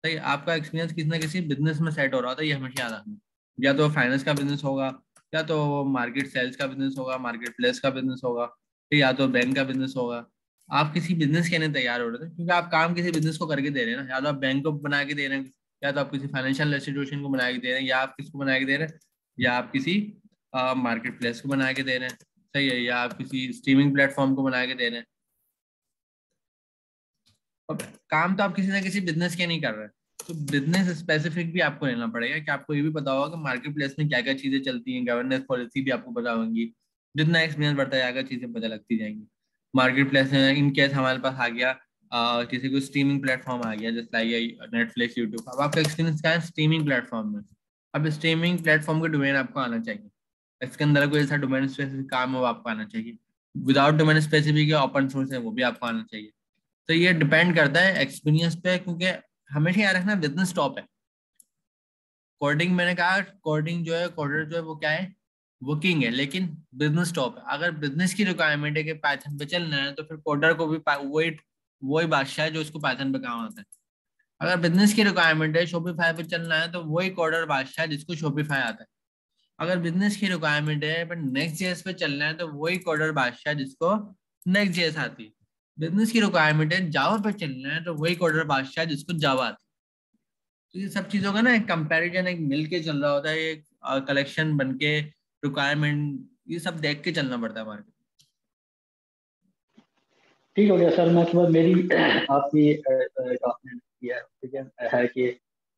सही, आपका एक्सपीरियंस किसी ना किसी बिजनेस में सेट हो रहा होता है, ये हमेशा याद रखना। या तो फाइनेंस का बिजनेस होगा, या तो मार्केट सेल्स का बिजनेस होगा, मार्केट प्लेस का बिजनेस होगा, फिर या तो बैंक का बिजनेस होगा। आप किसी बिजनेस के लिए तैयार हो रहे थे, क्योंकि आप काम किसी बिजनेस को करके दे रहे हैं ना। या तो आप बैंक को बना के दे रहे हैं, या तो आप किसी फाइनेंशियल इंस्टीट्यूशन को बना के दे रहे हैं, या आप किसको बना के दे रहे हैं, या आप किसी मार्केट प्लेस को बना के दे रहे हैं, सही है, या आप किसी स्ट्रीमिंग प्लेटफॉर्म को बना के दे रहे हैं। अब काम तो आप किसी ना किसी बिजनेस के नहीं कर रहे हैं, तो बिजनेस स्पेसिफिक भी आपको लेना पड़ेगा, कि आपको ये भी पता होगा कि मार्केट प्लेस में क्या क्या चीजें चलती हैं, गवर्नेंस पॉलिसी भी आपको पता होंगी। जितना एक्सपीरियंस बढ़ता जाएगा चीजें पता लगती जाएंगी। मार्केट प्लेस में इन केस हमारे पास आ गया किसी को स्ट्रीमिंग प्लेटफॉर्म आ गया, जैसे लाइक नेटफ्लिक्स, यूट्यूब, अब आपका एक्सपीरियंस क्या है स्ट्रीमिंग प्लेटफॉर्म में। अब स्ट्रीमिंग प्लेटफॉर्म का डोमेन आपको आना चाहिए, इसके अंदर कोई ऐसा डोमेन स्पेसिफिक काम है वो आपको आना चाहिए। Without domain specific open source है वो भी आपको आना चाहिए। तो ये डिपेंड करता है एक्सपीरियंस पे, क्योंकि हमेशा याद रखना बिजनेस टॉप है। कोडिंग मैंने कहा, कोडिंग जो है, कोडर जो है वो क्या है, वो किंग है, लेकिन बिजनेस टॉप है। अगर बिजनेस की रिक्वायरमेंट है कि पाइथन पे चलना है, तो फिर कोडर को भी वही वही बादशाह है जो उसको पाइथन पे काम आता है। अगर बिजनेस की रिक्वायरमेंट है शॉपिफाई पे चलना है, तो वही कोडर बादशाह है जिसको शॉपिफाई आता है। अगर बिजनेस की रिक्वायरमेंट है पर नेक्स्ट जेएस पे चलना है, तो वही कोडर बादशाह जिसको नेक्स्ट जेएस आती है। बिजनेस की रिक्वायरमेंट है जावा पे चलना है, तो वही कोडर बादशाह जिसको जावा आती है। तो ये सब चीजों का ना एक कंपैरिजन, एक मिल के चल रहा होता है, एक कलेक्शन बन के, रिक्वायरमेंट, ये सब देख के चलना पड़ता है मार्केट। ठीक हो गया सर। मैं तो मेरी आपकी आपने किया ठीक है कि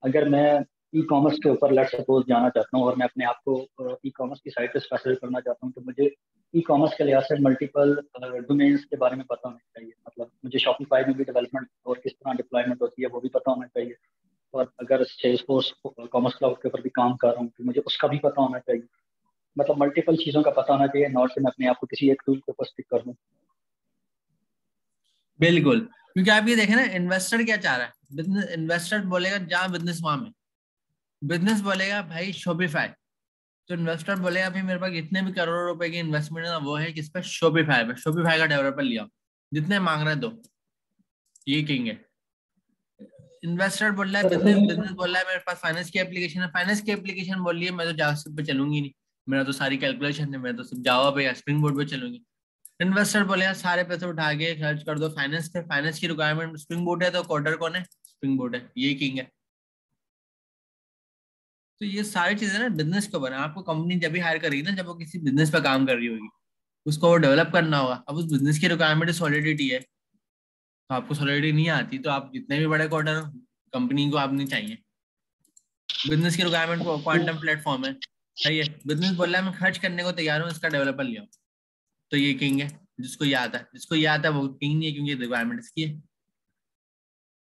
अगर मैं ई कॉमर्स के ऊपर लेट सपोज जाना चाहता हूँ और मैं अपने आप को ई कॉमर्स की साइट पे स्पेशलाइज करना चाहता हूँ, तो मुझे ई कॉमर्स के लिहाज से मल्टीपल डोमेन्स के बारे में पता होना चाहिए। मतलब मुझे शॉपिफाई में भी डेवलपमेंट और किस तरह डिप्लॉयमेंट होती है वो भी पता होना चाहिए। और अगर सेल्सफोर्स कॉमर्स क्लाउड के ऊपर भी काम कर रहा हूँ तो मुझे उसका भी पता होना चाहिए। मतलब मल्टीपल चीज़ों का पता होना चाहिए, नॉट से मैं अपने आप को किसी एक टूल के ऊपर स्टिक कर दूँ। बिल्कुल, क्योंकि आप ये देखें ना, इन्वेस्टर क्या चाह रहा है, बिजनेस इन्वेस्टर बोलेगा जहाँ बिजनेस वहां में, बिजनेस बोलेगा भाई शॉपिफाई, तो इन्वेस्टर बोलेगा भाई मेरे पास इतने भी करोड़ों रुपए की इन्वेस्टमेंट है ना, वो है किस पे, शॉपिफाई पे, शॉपिफाई का डेवलपर लिया, जितने मांग रहे दो, ये किंग है। इन्वेस्टर बोल रहा है, सर बिजनेस बिजनेस बोल रहा है मेरे पास फाइनेंस की एप्लीकेशन है, फाइनेंस की एप्लीकेशन बोल रही है मैं तो जावास्क्रिप्ट पे चलूंगी नहीं, मेरा तो सारी कैलकुलेशन है, मैं तो सिर्फ जावा पे या स्प्रिंग बोर्ड पे चलूंगी। इन्वेस्टर बोले यार सारे पैसे उठा के खर्च कर दो फाइनेंस पे, फाइनेंस की रिक्वायरमेंट स्प्रिंग बोर्ड है, तो कोडर कौन है, स्प्रिंग बोर्ड है, ये किंग है। तो ये सारी चीजें ना बिजनेस को बना, आपको कंपनी जब भी हायर करेगी ना, जब वो किसी बिजनेस पे काम कर रही होगी, उसको वो डेवलप करना होगा। अब उस बिजनेस की रिक्वायरमेंट सॉलिडिटी है, आपको सॉलिडिटी नहीं आती तो आप जितने भी बड़े कोडर कंपनी को आप नहीं चाहिए। बिजनेस की रिक्वायरमेंट को क्वांटम प्लेटफॉर्म है, सही है, बिजनेस बोल रहा है मैं खर्च करने को तैयार हूँ, इसका डेवलपर लिया, तो ये किंग है, जिसको ये आता है, जिसको ये आता है वो किंग नहीं है, क्योंकि रिक्वायरमेंट इसकी है।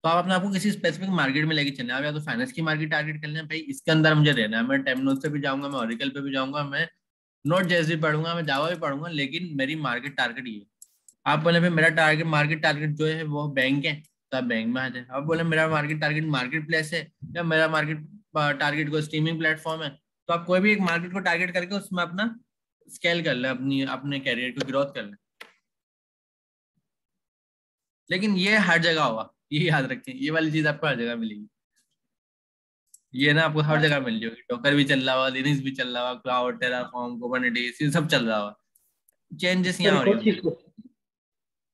तो आप अपने आपको किसी स्पेसिफिक मार्केट में लेके चलना है। आप या तो फाइनेंस की मार्केट टारगेट कर लेना, भाई इसके अंदर मुझे रहना है, मैं टेमनोस पे भी जाऊंगा, मैं ओरेकल पे भी जाऊंगा, मैं नोट जेएस भी पढ़ूंगा, मैं जावा भी पढ़ूंगा, लेकिन मेरी मार्केट टारगेट ये है। आप बोले भाई मेरा टारगेट मार्केट टारगेट जो है वो बैंक है, तो आप बैंक में आ जाए। आप बोले मेरा मार्केट टारगेट मार्केट प्लेस है, या मेरा मार्केट टारगेट को स्ट्रीमिंग प्लेटफॉर्म है, तो आप कोई भी एक मार्केट को टारगेट करके उसमें अपना स्केल कर ले, अपनी अपने कैरियर को ग्रोथ कर ले। लेकिन ये हर जगह होगा, ये याद रखें, ये वाली चीज आपको हर जगह मिलेगी। ये ना आपको हर जगह मिल जाएगी, डॉकर भी चल रहा होगा, लिनक्स भी चल रहा होगा, क्लाउड, टेराफॉर्म, कुबरनेटिस, ये सब चल रहा होगा। चेंजेस सर यहाँ हो एक रही और चीज,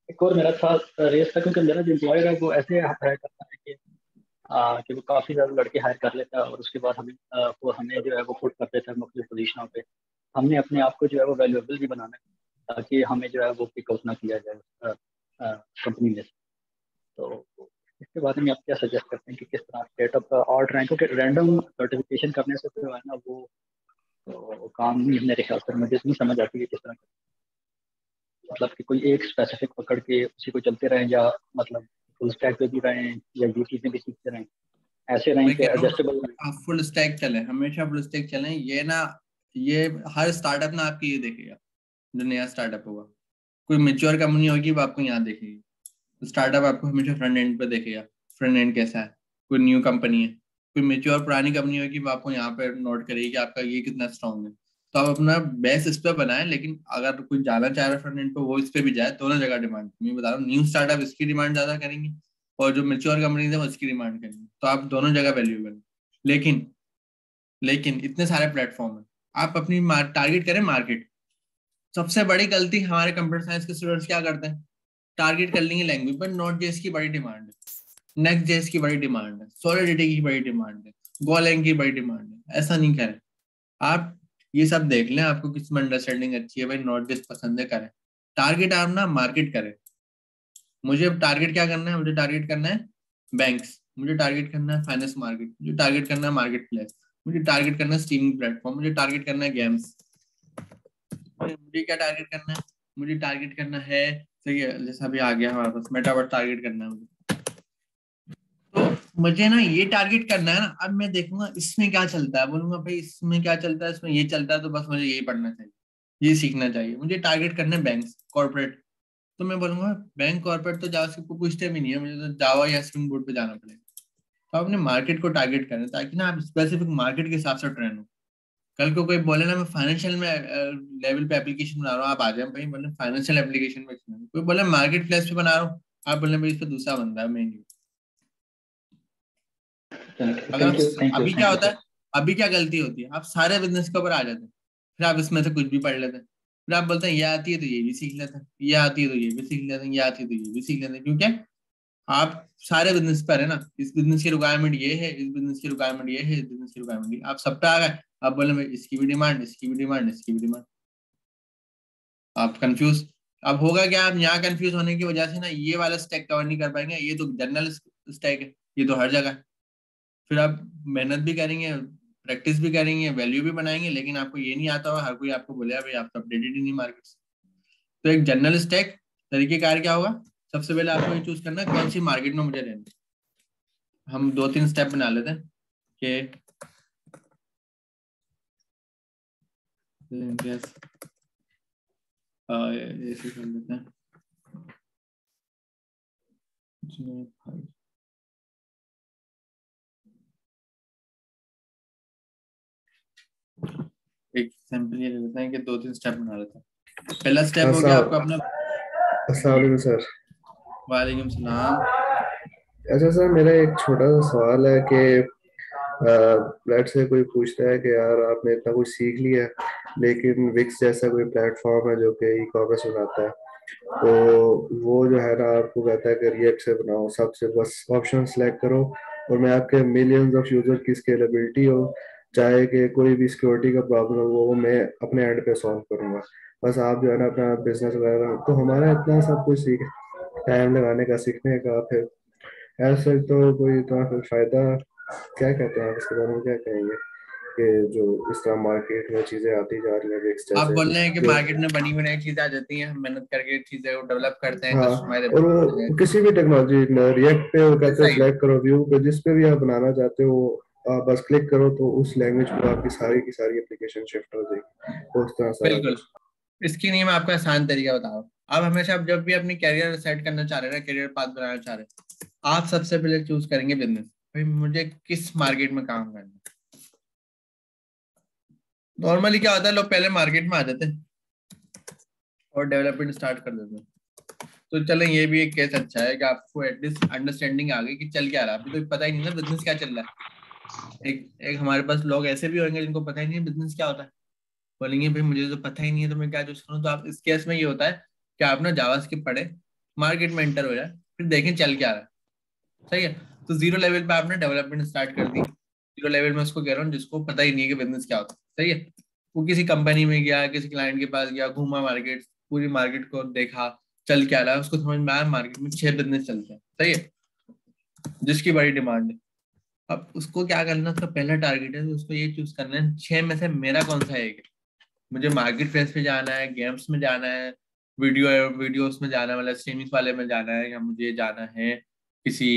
एक और मेरा था रेस था, क्योंकि मेरा जो एम्प्लॉयर है वो ऐसे हायर करता है कि वो काफी ज्यादा लड़के हायर कर लेता है, और उसके बाद हमें वो हमें जो है वो पुट कर देता है मुख्तलिफ पोजीशनों पे। हमने अपने आप को जो है वो वैल्यूएबल भी बनाना है, ताकि हमें जो है वो पिकआउट ना किया जाए कंपनी में से। तो इसके बारे में आप क्या सजेस्ट करते हैं कि किस तरह स्टेटअप और रैंकों के रैंडम सर्टिफिकेशन करने से जो है ना वो तो काम नहीं, मेरे ख्याल से मुझे नहीं समझ आती है किस तरह, मतलब कि कोई एक स्पेसिफिक पकड़ के उसी को चलते रहें, या मतलब फुल स्टैक पे भी रहें, या ये चीजें भी सीखते रहें, ऐसे रहें मैं कि कह रहा हूँ एडजस्टेबल रहें। आप फुल स्टैक चलें, हमेशा फुल स्टैक चलें। ये ना, ये हर स्टार्टअप ना आपकी ये देखेगा, जो नया स्टार्टअप होगा, कोई मेच्योर कंपनी होगी वो आपको यहाँ देखेगी। स्टार्टअप आपको हमेशा फ्रंट एंड पे देखेगा, फ्रंट एंड कैसा है। कोई न्यू कंपनी है, कोई मेच्योर पुरानी कंपनी होगी वो आपको यहाँ पे नोट करेगी कि आपका ये कितना स्ट्रॉन्ग है। तो आप अपना बेस्ट इस पे बनाएं, लेकिन अगर कोई जाना चाह रहा है फ्रंट एंड पे वो इस पे भी जाए। दोनों जगह डिमांड, मैं बता रहा हूँ, न्यू स्टार्टअप इसकी डिमांड ज्यादा करेंगे और जो मेच्योर कंपनीज है वो इसकी डिमांड करेंगे, तो आप दोनों जगह वैल्यूएबल। लेकिन लेकिन इतने सारे प्लेटफॉर्म है, आप अपनी टारगेट करें मार्केट। सबसे बड़ी गलती हमारे कंप्यूटर साइंस के स्टूडेंट्स क्या करते हैं, टारगेट कर लेंगे लैंग्वेज पर। नोट जेएस की बड़ी डिमांड है, नेक्स्ट जेएस की बड़ी डिमांड है, सॉलिडिटी की बड़ी डिमांड है, गोलैंग की बड़ी डिमांड है। ऐसा नहीं करें आप, ये सब देख लें आपको किस में अंडरस्टैंडिंग अच्छी है, भाई नोट जेएस पसंद है करें। टारगेट आप ना मार्केट करें। मुझे टारगेट क्या करना है, मुझे टारगेट करना है बैंक्स, मुझे टारगेट करना है फाइनेंस मार्केट, मुझे टारगेट करना है मार्केट प्लेस, मुझे टारगेट करना है स्ट्रीमिंग प्लेटफॉर्म, मुझे टारगेट करना है गेम्स। मुझे क्या टारगेट करना है, मुझे टारगेट करना है, सही है, जैसा अभी आ गया हमारे पास मेटावर्स टारगेट करना है मुझे। तो मुझे ना ये टारगेट करना है ना, अब मैं देखूंगा इसमें क्या चलता है, बोलूंगा भाई इसमें क्या चलता है, इसमें ये चलता है, तो बस मुझे यही पढ़ना चाहिए, ये सीखना चाहिए। मुझे टारगेट करना है बैंक्स, कॉर्पोरेट, तो मैं बोलूंगा बैंक कॉर्पोरेट तो जावास्क्रिप्ट को पूछते भी नहीं है, मुझे तो जावा या स्प्रिंग बोर्ड पे जाना पड़ेगा। तो अपने मार्केट को टारगेट करें, ताकि ना आप स्पेसिफिक मार्केट के हिसाब से ट्रेन हो। कल को कोई बोले ना मैं फाइनेंशियल में लेवल पे एप्लीकेशन बना रहा हूँ, आप आ जाए भाई बोले फाइनेंशियल एप्लीकेशन में, कोई बोले मार्केट प्लेस पे बना रहा हूँ, आप बोले भाई इस पे दूसरा बंदा है, मैं नहीं। अगर थैंक यू, थैंक यू, अभी क्या थैंक यू होता सर। है, अभी क्या गलती होती है, आप सारे बिजनेस के ऊपर आ जाते हैं, फिर आप इसमें से कुछ भी पढ़ लेते हैं, फिर आप बोलते हैं ये आती है तो ये भी सीख लेते हैं, ये आती है तो ये भी सीख लेते हैं, ये आती है तो ये भी सीख लेते हैं, क्योंकि आप सारे बिजनेस पर है ना, इस बिजनेस की रिक्वायरमेंट ये है, इस बिजनेस की रिक्वायरमेंट ये है, इस बिजनेस की रिक्वायरमेंट ये, आप सब पे आ गए। आप बोले भाई इसकी भी डिमांड, इसकी भी डिमांड, इसकी भी डिमांड, आप कंफ्यूज। अब होगा क्या, आप यहाँ कंफ्यूज होने की वजह से ना ये वाला स्टैक कवर नहीं कर पाएंगे, ये तो जनरल स्टैक है, ये तो हर जगह है। फिर आप मेहनत भी करेंगे, प्रैक्टिस भी करेंगे, वैल्यू भी बनाएंगे, लेकिन आपको ये नहीं आता होगा, हर कोई आपको बोलेगा भाई आप तो अपडेटेड ही नहीं मार्केट से। तो एक जनरल स्टैक तरीकेकार क्या होगा, सबसे पहले आपको ये चूज करना है कौन सी मार्केट में मुझे रहना है। हम 2-3 स्टेप बना लेते हैं कि ऐसे कर लेते हैं। एक सैंपल ये ले लेते हैं कि 2-3 स्टेप बना लेते हैं। पहला स्टेप हो गया आपका अपना। अस्सलाम वालेकुम सर। वालेकुम सलाम। अच्छा सर, मेरा एक छोटा सा सवाल है कि लेट से कोई पूछता है कि यार आपने इतना कुछ सीख लिया है, लेकिन विक्स जैसा कोई प्लेटफॉर्म है जो कि ई कॉमर्स बनाता है, तो वो जो है ना आपको कहता है कि रिएक्ट से बनाओ, सबसे बस ऑप्शन सेलेक्ट करो और मैं आपके मिलियंस ऑफ यूजर की स्केलेबिलिटी हो, चाहे कि कोई भी सिक्योरिटी का प्रॉब्लम हो वो मैं अपने एंड पे सॉल्व करूंगा, बस आप जो है ना अपना बिजनेस वगैरह। तो हमारा इतना सब कुछ सीख टाइम लगाने का, सीखने का, फिर ऐसे तो कोई इतना फिर फायदा, क्या कहते हैं आप इसके बारे में, क्या कहेंगे कि जो इस तरह मार्केट में चीजें आती जा रही हैं विक्स आप जैसे बोल रहे हैं कि जो, मार्केट में बनी बनाई चीजें आ जाती हैं, हम मेहनत करके चीजें को डेवलप करते हैं, हाँ, कस्टमाइज और करते हैं। वो किसी भी टेक्नोलॉजी, रिएक्ट पे वो कहते ऐसा हैं ही सिलेक्ट करो व्यू पे, जिस पे भी आप बनाना चाहते हो आप बस क्लिक करो तो उस लैंग्वेज पे आपकी सारी की सारी एप्लीकेशन शिफ्ट हो जाएगी, तो उस तरह सारा बिल्कुल। कुछ। इसके लिए मैं आपको आसान तरीका बताऊं। आप हमेशा, आप जब भी अपनी कैरियर सेट करना चाह रहे हैं ना, करियर पाथ बनाना चाह रहे हैं, आप सबसे पहले चूज करेंगे बिजनेस। भाई मुझे किस मार्केट में काम करना है। नॉर्मली क्या होता है, लोग पहले मार्केट में आ जाते हैं और डेवलपमेंट स्टार्ट कर देते हैं। तो चलें, ये भी एक केस अच्छा है कि आपको एटलीस्ट अंडरस्टैंडिंग आ गई कि चल क्या रहा है। अभी तो पता ही नहीं ना बिजनेस क्या चल रहा है। एक हमारे पास लोग ऐसे भी होंगे जिनको पता ही नहीं है बिजनेस क्या होता है। बोलेंगे भाई मुझे तो पता ही नहीं है, तो मैं क्या चूज करूँ। तो आप इस केस में ये होता है कि आप ना जावास्क्रिप्ट पढ़े, मार्केट में एंटर हो जाए, फिर देखें चल क्या रहा है। सही है। तो जीरो लेवल पे आपने डेवलपमेंट स्टार्ट कर दी। जीरो लेवल में उसको कह रहा हूँ जिसको पता ही नहीं है कि बिजनेस क्या होता है। सही है। वो किसी कंपनी में गया, किसी क्लाइंट के पास गया, घूमा मार्केट, पूरी मार्केट को देखा, चल क्या रहा है, उसको समझ में आया मार्केट में 6 बिजनेस चलते हैं। सही है। जिसकी बड़ी डिमांड है। अब उसको क्या करना, उसका पहला टारगेट है, तो उसको ये चूज करना है 6 में से मेरा कौन सा एक है। मुझे मार्केट प्लेस पे जाना है, गेम्स में जाना है, वीडियोस में जाना है, मतलब स्ट्रीमिंग वाले में जाना है, या मुझे जाना है किसी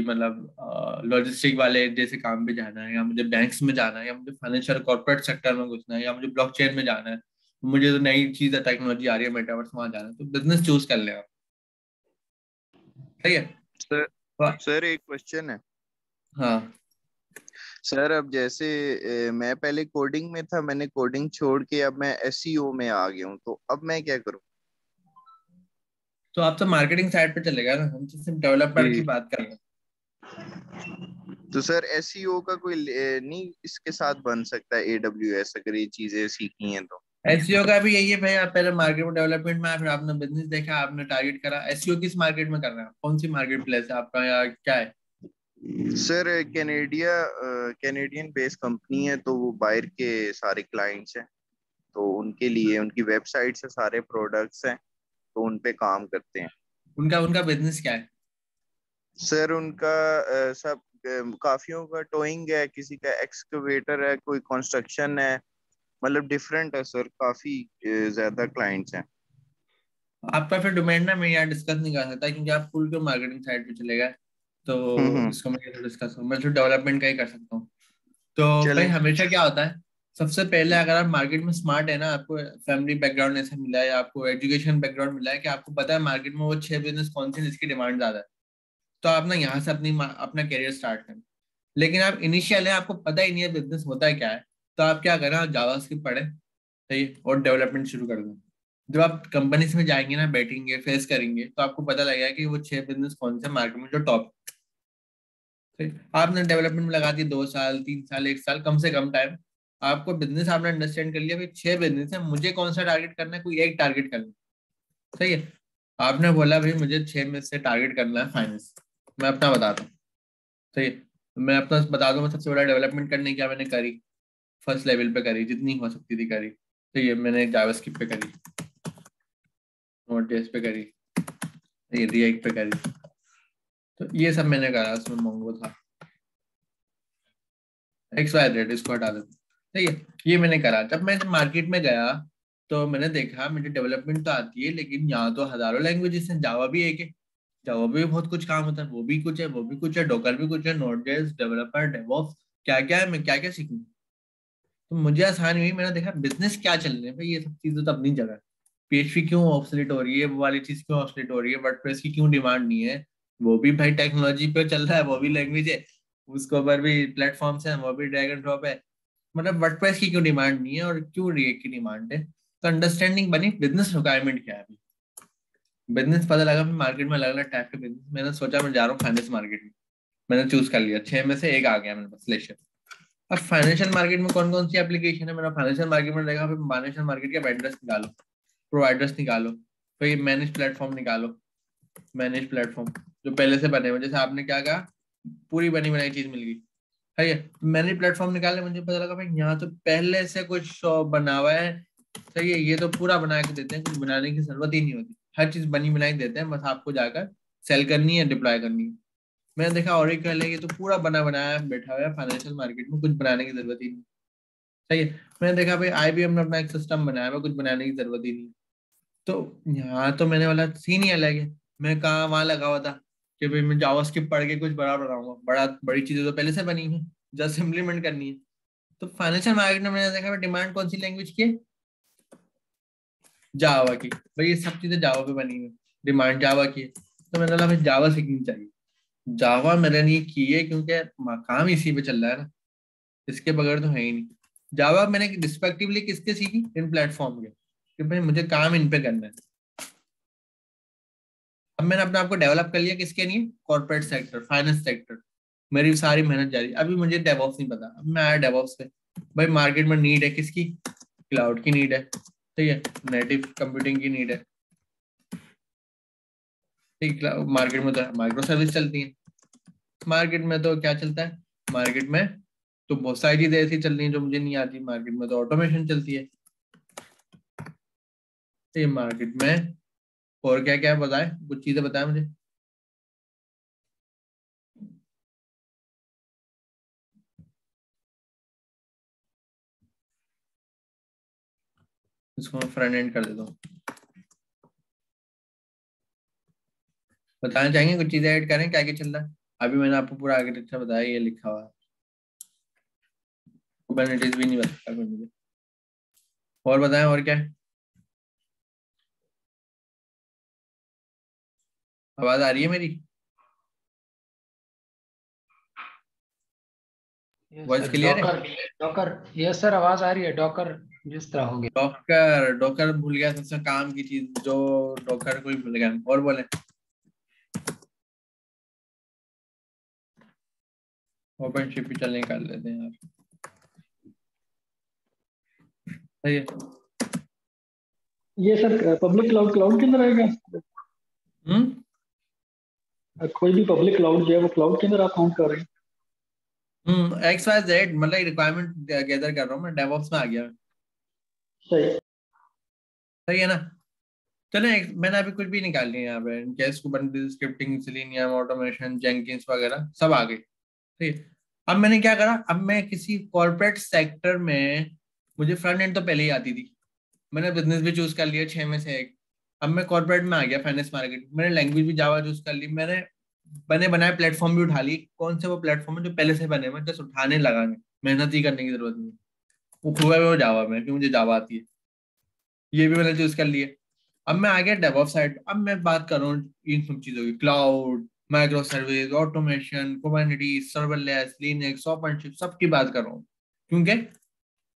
मतलब लॉजिस्टिक वाले जैसे काम पे जाना है, या मुझे बैंक्स में जाना है, या मुझे फाइनेंशियल कॉर्पोरेट सेक्टर में घुसना है, या मुझे ब्लॉकचेन में जाना है, मुझे तो नई चीज है, टेक्नोलॉजी आ रही है, मेटावर्स वहां जाना है। तो बिजनेस चूज कर ले आप। सही है। सर वाह, सर एक क्वेश्चन है हाँ। सर। अब जैसे मैं पहले कोडिंग में था, मैंने कोडिंग छोड़ के अब मैं एसईओ में आ गया हूँ, तो अब मैं क्या करूँ? तो आप तो मार्केटिंग साइड पे चलेगा ना, हम तो सिर्फ डेवलपर की जी। बात कर रहे हैं। तो सर एसईओ का कोई नहीं इसके साथ बन सकता है एडब्ल्यूएस, अगर ये चीजें सीखी हैं तो? एसईओ का भी यही है भाई, आप पहले मार्केट में डेवलपमेंट में आए, फिर आपने बिजनेस देखा, आपने टारगेट करा। एसईओ किस मार्केट में कर रहे हैं, कौन सी मार्केट प्लेस है आपका, या क्या है? सर कैनेडियन बेस्ड कंपनी है, तो वो बाहर के सारे क्लाइंट्स हैं, तो उनके लिए उनकी वेबसाइट से सारे प्रोडक्ट्स हैं, तो उन पे काम करते हैं। उनका उनका बिजनेस क्या है? सर उनका सब काफियों का टोइंग है, किसी का एक्सकवेटर है, कोई कंस्ट्रक्शन है, मतलब डिफरेंट है सर, काफी ज्यादा क्लाइंट्स हैं। आपका फिर डोमेन ना मैं यहाँ डिस्कस नहीं कर सकता, क्योंकि आप फुल के मार्केटिंग साइड पे चले गए। तो हम्म। इसको मैं कैसे डिस्कस करूँ, मैं सिर्फ डेवलपमेंट का ही कर सकता हूँ। तो भाई चलें। हमेशा क्या होता है, सबसे पहले अगर आप मार्केट में स्मार्ट है ना, आपको फैमिली बैकग्राउंड ऐसा मिला है, या आपको एजुकेशन बैकग्राउंड मिला है कि आपको पता है मार्केट में वो 6 बिजनेस कौन से हैं जिसकी डिमांड ज्यादा है, तो आप ना यहाँ से अपना करियर स्टार्ट करें। लेकिन आप इनिशियल है, आपको पता ही नहीं है बिजनेस होता है क्या है, तो आप क्या करें, आप जावास्क्रिप्ट पढ़ें। सही है, और डेवलपमेंट शुरू कर दें। जब आप कंपनीज में जाएंगे ना, बैठेंगे, फेस करेंगे, तो आपको पता लगेगा कि वो 6 बिजनेस कौन से मार्केट में जो टॉप। आपने डेवलपमेंट में लगा दिया 2 साल, 3 साल, 1 साल, कम से कम टाइम। आपको बिजनेस आपने अंडरस्टैंड कर लिया, भाई 6 बिजनेस है, मुझे कौन सा टारगेट करना है, कोई एक टारगेट करना है। सही है। आपने बोला भाई मुझे 6 में से टारगेट करना है फाइनेंस। मैं अपना बताता हूँ। सही है। मैं अपना बता दूं, मैं सबसे बड़ा डेवलपमेंट करने क्या मैंने करी, फर्स्ट लेवल पे करी, जितनी हो सकती थी करी। तो ये मैंने जावास्क्रिप्ट पे करी, नोड.जेएस पे करी, ये रिएक्ट पे करी। तो ये सब मैंने करा, उसमें मोंगो था, XYZ, इसको हटा देते। सही है। ये मैंने करा। जब मैं मार्केट में गया तो मैंने देखा मुझे डेवलपमेंट तो आती है, लेकिन यहाँ तो हजारों लैंग्वेजेस हैं, जावा भी एक है। जावा भी बहुत कुछ काम होता है, वो भी कुछ है, वो भी कुछ है, डॉकर भी कुछ है, नोड.जेएस, डेवलपर, डेवऑप्स, क्या क्या है, मैं क्या क्या सीखूं। तो मुझे आसानी हुई, मैंने देखा बिजनेस क्या चल रहे हैं भाई, ये सब चीजें तो अपनी जगह है। PHP क्यों ऑब्सोलीट हो रही है, वो वाली चीज क्यों ऑब्सोलीट हो रही है, वर्डप्रेस की क्यों डिमांड नहीं है, वो भी भाई टेक्नोलॉजी पे चल रहा है, वो भी लैंग्वेज है, उसके ऊपर भी प्लेटफॉर्म्स हैं, वो भी ड्रैग एंड ड्रॉप है। मतलब वर्डप्रेस की क्यों डिमांड नहीं है और क्यों रिएक्ट की डिमांड है। तो अंडरस्टैंडिंग बनी बिजनेस रिक्वायरमेंट क्या है अभी। बिजनेस पता लगा, फिर मार्केट में अलग अलग टाइप के बिजनेस, मैंने सोचा मैं जा रहा हूँ फाइनेंस मार्केट में। मैंने चूज कर लिया, 6 में से एक आ गया मेरे पास सिलेक्शन। अब फाइनेंशियल मार्केट में कौन कौन सी एप्लीकेशन है, मेरा फाइनेंशियल मार्केट में देखा, फिर फाइनेंशियल मार्केट के वेंडर्स निकालो, प्रोवाइडर्स निकालो, फिर मैनेज प्लेटफॉर्म निकालो। मैनेज प्लेटफॉर्म जो पहले से बने हुए, जैसे आपने क्या कहा, पूरी बनी बनाई चीज मिल गई। है मैनेज प्लेटफॉर्म निकाले, मुझे पता लगा भाई यहाँ तो पहले से कुछ शॉप बना हुआ है। सही है, ये तो पूरा बना के देते हैं, कुछ बनाने की जरूरत ही नहीं होती, हर चीज बनी बनाई देते हैं, बस आपको जाकर सेल करनी है, डिप्लॉय करनी है। मैंने देखा ओरेकल है, ये तो पूरा बना बनाया बैठा हुआ है फाइनेंशियल मार्केट में, कुछ बनाने की जरूरत ही नहीं। सही है। मैंने देखा भाई IBM ने अपना एक सिस्टम बनाया हुआ, कुछ बनाने की जरूरत ही नहीं। तो यहाँ तो मैंने वाला सीन ही अलग है। मैं कहाँ वहां लगा हुआ था कि भाई मैं जावास्क्रिप्ट पढ़ के कुछ बड़ा बनाऊंगा, बड़ी चीजें तो पहले से बनी है, जस्ट इम्प्लीमेंट करनी है। तो फाइनेंशियल मार्केट में मैंने देखा डिमांड कौन सी लैंग्वेज की है, जावा की। भाई ये सब चीजें जावा पे बनी हुई, डिमांड जावा की है। तो मैंने बोला भाई जावा सीखनी चाहिए। जावा मैंने नहीं की है क्योंकि काम इसी पे चल रहा है ना, इसके बगैर तो है ही नहीं। जावा मैंने रिस्पेक्टिवली किसके सीखी, इन प्लेटफॉर्म के, कि भाई मुझे काम इन पे करना है। अब मैंने अपने आप को डेवलप कर लिया किसके लिए, कॉर्पोरेट सेक्टर, फाइनेंस सेक्टर। मेरी सारी मेहनत जा रही है। अभी मुझे डेवऑप्स नहीं पता, अब मैं आया डेवऑप्स पे। भाई मार्केट में नीड है किसकी, क्लाउड की नीड है, ठीक है, नेटिव कंप्यूटिंग की नीड है। ठीक, मार्केट में तो माइक्रो सर्विस चलती है। मार्केट में तो क्या चलता है, मार्केट में तो बहुत सारी चीजें ऐसी चल रही है जो मुझे नहीं आती। मार्केट में तो ऑटोमेशन चलती है। तो ये मार्केट में और क्या क्या बताए, कुछ चीजें बताए मुझे। इसको मैं फ्रंट एंड कर देता हूँ। बताना चाहेंगे कुछ चीजें ऐड करें, क्या क्या चल रहा है। अभी मैंने आपको पूरा आर्किटेक्चर बताया, ये लिखा हुआ है। कुबरनेटिस भी नहीं बता मुझे। और बताएं और क्या है। आवाज आ रही है मेरी, वॉइस क्लियर है। डॉकर, यस सर, आवाज आ रही है। डॉकर जिस तरह हो गया। डॉकर, डॉकर भूल गया सबसे काम की चीज, जो डॉकर को ही भूल गया। और बोले, ओपन शिप भी चलने निकाल लेते हैं यार। सही है। ये सर पब्लिक क्लाउड क्लाउड के अंदर आएगा। कोई भी पब्लिक क्लाउड जो है वो क्लाउड के अंदर आप काउंट कर रहे हैं। XYZ मतलब रिक्वायरमेंट गैदर कर रहा हूँ मैं, डेवऑप्स में आ गया। सही। सही है ना। चलो मैंने अभी कुछ भी निकाल लिया यहाँ पे, case Kubernetes, scripting, selenium, automation, Jenkins वगैरह सब आ गए। ठीक है। अब मैंने क्या करा, अब मैं किसी कॉर्पोरेट सेक्टर में, मुझे फ्रंट एंड तो पहले ही आती थी, मैंने बिजनेस भी चूज कर लिया 6 में से एक। अब मैं कॉर्पोरेट में आ गया, फाइनेंस मार्केट, मैंने लैंग्वेज भी जावा चूज कर ली। मैंने बने बनाए प्लेटफॉर्म भी उठा ली। कौन से वो प्लेटफॉर्म है जो पहले से बने हुए, जस्ट उठाने लगाने, मेहनत ही करने की जरूरत नहीं। वो हुआ है वो जावा में, क्योंकि मुझे जावा आती है। ये भी मैंने चूज कर लिया। अब मैं आ गया डेवऑप्स साइड। अब मैं बात कर रहा हूँ इन सब चीजों की, cloud, micro service, automation, Kubernetes, serverless, Linux, OpenShift, सबकी बात कर रहा हूँ। क्योंकि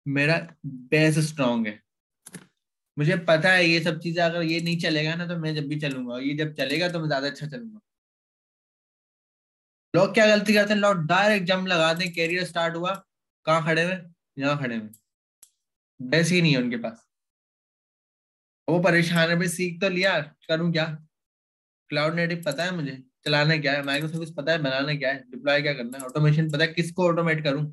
मेरा बेस स्ट्रांग है। मुझे पता है ये सब चीजें अगर ये नहीं चलेगा ना, तो मैं जब भी चलूंगा, ये जब चलेगा तो मैं ज्यादा अच्छा चलूंगा। लोग क्या गलती करते हैं, लोग डायरेक्ट जंप लगाते हैं, कैरियर स्टार्ट हुआ, कहाँ खड़े हुए, यहाँ खड़े हुए, बेस ही नहीं है उनके पास। वो परेशान है भाई, सीख तो लिया, करूँ क्या। क्लाउड नेटिव पता है मुझे चलाना क्या है, माइक्रो सर्विस पता है बनाना क्या है, डिप्लॉय क्या करना है, ऑटोमेशन पता है किसको ऑटोमेट करूँ,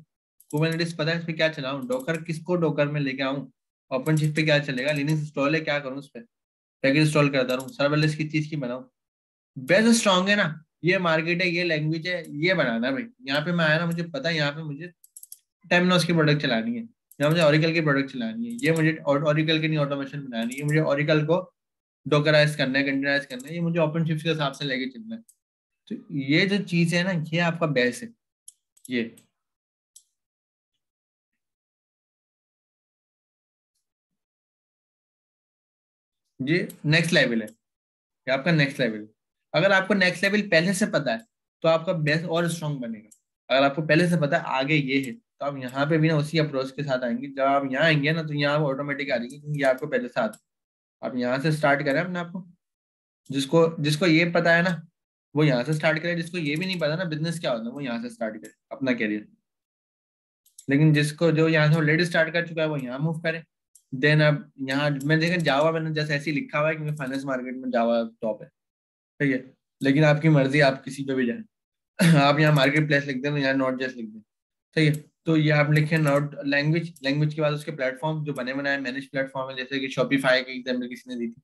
कुबरनेटिस पता है इस पे क्या चलाऊं, डॉकर किसको डॉकर में लेके आऊं, ओपन शिफ्ट पे क्या चलेगा, लिनक्स इंस्टॉल है क्या करूं, उस पे पैकेज इंस्टॉल करता रहूं, सर्वरलेस की चीज की बनाऊं। बेस स्ट्रांग है ना, ये मार्केट है, ये लैंग्वेज है, ये बनाना है भाई। यहाँ पे मैं आया ना, मुझे पता है यहाँ पे मुझे टेमनोस की प्रोडक्ट चलानी है, यहाँ मुझे ओरेकल की प्रोडक्ट चलानी है, ये मुझे ओरेकल की नहीं ऑटोमेशन बनानी है, मुझे ओरेकल को डोकराइज करना है, कंटेनराइज करना है, ये मुझे ओपन शिफ्ट के हिसाब से लेके चलना है। तो ये जो चीज है ना, ये आपका बेस है। ये नेक्स्ट लेवल है, ये आपका नेक्स्ट लेवल। अगर आपको नेक्स्ट लेवल पहले से पता है तो आपका बेस और स्ट्रांग बनेगा। अगर आपको पहले से पता है आगे ये है, तो आप यहाँ पे भी ना उसी अप्रोच के साथ आएंगे। जब आप यहाँ आएंगे ना, तो यहाँ ऑटोमेटिक आ जाएगी, क्योंकि ये आपको पहले से आता है। आप यहाँ से स्टार्ट करें अपने आपको, जिसको जिसको ये पता है ना, वो यहाँ से स्टार्ट करे। जिसको ये भी नहीं पता ना बिजनेस क्या होता है, वो यहाँ से स्टार्ट करे अपना करियर। लेकिन जिसको जो यहाँ से ऑलरेडी स्टार्ट कर चुका है, वो यहाँ मूव करे। देन अब यहाँ मैं देखें जावा, मैंने जैसे ऐसे ही लिखा हुआ है, क्योंकि फाइनेंस मार्केट में जावा टॉप है, ठीक है। लेकिन आपकी मर्जी, आप किसी पे भी जाए। आप यहाँ मार्केट प्लेस लिख दें, तो यहाँ नोट जेस लिख दें, ठीक है। तो ये आप लिखें नोट लैंग्वेज, लैंग्वेज के बाद उसके प्लेटफॉर्म जो बने बनाए मैनेज प्लेटफॉर्म है, जैसे कि शॉपिफाई की एग्जाम्पल किसी ने दी थी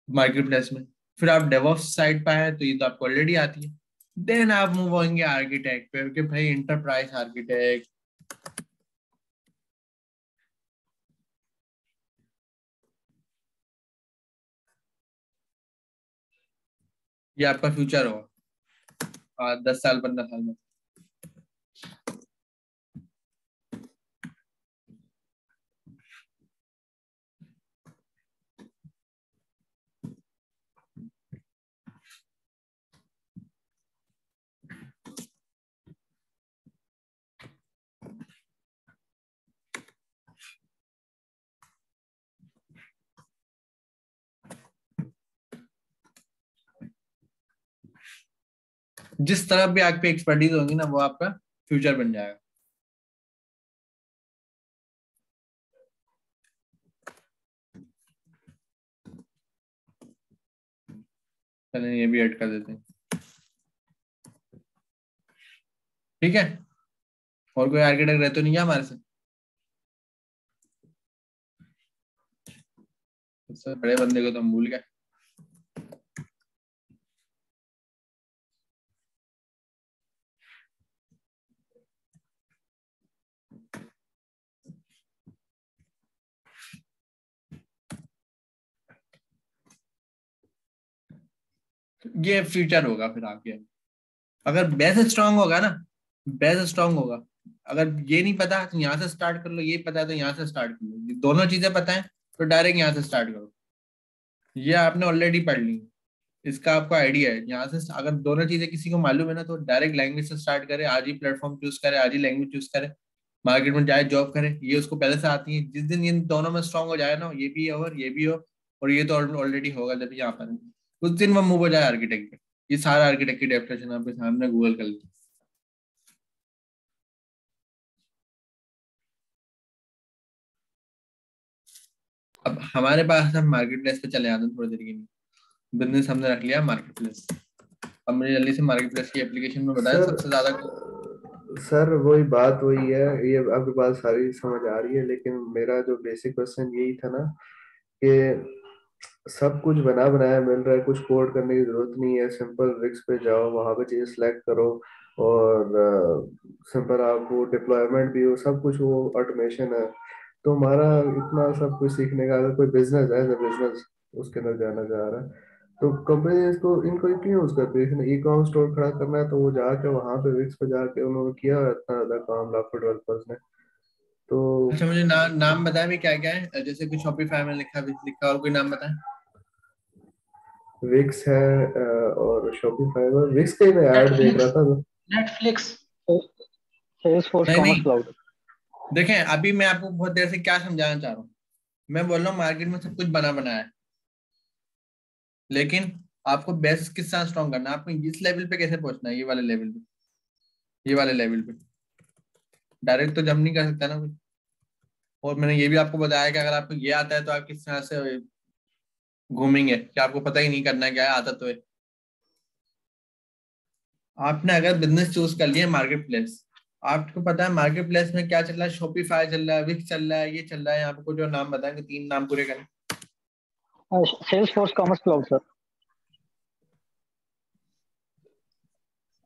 मार्केट प्लेस में। फिर आप डेवऑप्स साइड पे आए तो ये तो आपको ऑलरेडी आती है। देन आप मूव होंगे आर्किटेक्ट पे कि भाई इंटरप्राइज आर्किटेक्ट, ये आपका फ्यूचर होगा 10 साल 15 साल में। जिस तरफ भी आप पे एक्सपर्टीज होगी ना वो आपका फ्यूचर बन जाएगा। चलिए ये भी ऐड कर देते हैं, ठीक है। और कोई आर्किटेक्ट रहते नहीं है हमारे से? सबसे बड़े बंदे को तो हम भूल गए। ये फ्यूचर होगा फिर आपके। अगर बेस स्ट्रांग होगा ना, बेस स्ट्रांग होगा, अगर ये नहीं पता तो यहाँ से स्टार्ट कर लो, ये पता है तो यहाँ से स्टार्ट कर लो, ये दोनों चीजें पता है तो डायरेक्ट यहाँ से स्टार्ट करो। ये आपने ऑलरेडी पढ़ ली, इसका आपको आइडिया है। यहाँ से अगर दोनों चीजें किसी को मालूम है ना तो डायरेक्ट लैंग्वेज से स्टार्ट करे, आज ही प्लेटफॉर्म चूज करे, आज ही लैंग्वेज चूज करे, मार्केट में जाए जॉब करे। ये उसको पहले से आती है। जिस दिन इन दोनों में स्ट्रांग हो जाए ना, ये भी हो और ये भी हो, और ये तो ऑलरेडी होगा जब यहाँ पर, उस दिन वो मूव हो जाए आर्किटेक्ट पे। ये सारा आर्किटेक्ट की डेफिनेशन आपके सामने गूगल कर ली। अब हमारे पास हम मार्केट प्लेस पे चले आते हैं थोड़ी देर के लिए। बिजनेस हमने रख लिया मार्केट प्लेस। अब मुझे जल्दी से मार्केट प्लेस की एप्लीकेशन में बताया सबसे ज्यादा। सर वही बात वही है, ये आपकी बात सारी समझ आ रही है, लेकिन मेरा जो बेसिक क्वेश्चन यही था ना कि सब कुछ बना बनाया मिल रहा है, कुछ कोड करने की जरूरत नहीं है, सिंपल विक्स पे जाओ, वहां पे चीजें सेलेक्ट करो और सिंपल आप वो डिप्लॉयमेंट भी हो, सब कुछ वो ऑटोमेशन है। तो हमारा इतना सब कुछ सीखने का अगर कोई बिजनेस है, बिजनेस उसके अंदर जाना चाह रहा है तो कंपनी इसको इनको क्यों यूज करती है? ई कॉमर्स स्टोर खड़ा करना है तो वो जाके वहां पे विक्स पे जाके उन्होंने किया इतना ज्यादा काम लाखों डेवलपर्स ने। तो अच्छा मुझे नाम बताए भी क्या क्या है, जैसे कि शॉपिफाई में लिखा लिखा, और कोई नाम बताए? विक्स है और शॉपिफाई में, विक्स का ही मैं ऐड देख रहा था तो। नेटफ्लिक्स, सेल्सफोर्स नहीं कॉमर्स नहीं, क्लाउड। देखें अभी मैं आपको बहुत देर से क्या समझाना चाह रहा हूँ। मैं बोल रहा हूँ मार्केट में सब कुछ बना बनाया है, लेकिन आपको बेस किस साथ स्ट्रॉन्ग करना है, आपको इस लेवल पे कैसे पहुंचना है, ये वाले लेवल पे, ये वाले लेवल पे। डायरेक्ट तो जम नहीं कर सकता ना कोई। और मैंने ये भी आपको बताया कि अगर आपको ये आता है तो आप किस तरह से घूमेंगे, कि आपको पता ही नहीं करना है क्या है, आता तो है। आपने अगर बिजनेस चूज कर लिया मार्केट प्लेस, आपको पता है मार्केट प्लेस में क्या चल रहा है, शॉपिफाई चल रहा है, विक्स चल रहा है, ये चल रहा है। यहाँ पे कुछ और नाम बताएंगे, 3 नाम पूरे करें। Salesforce commerce cloud sir.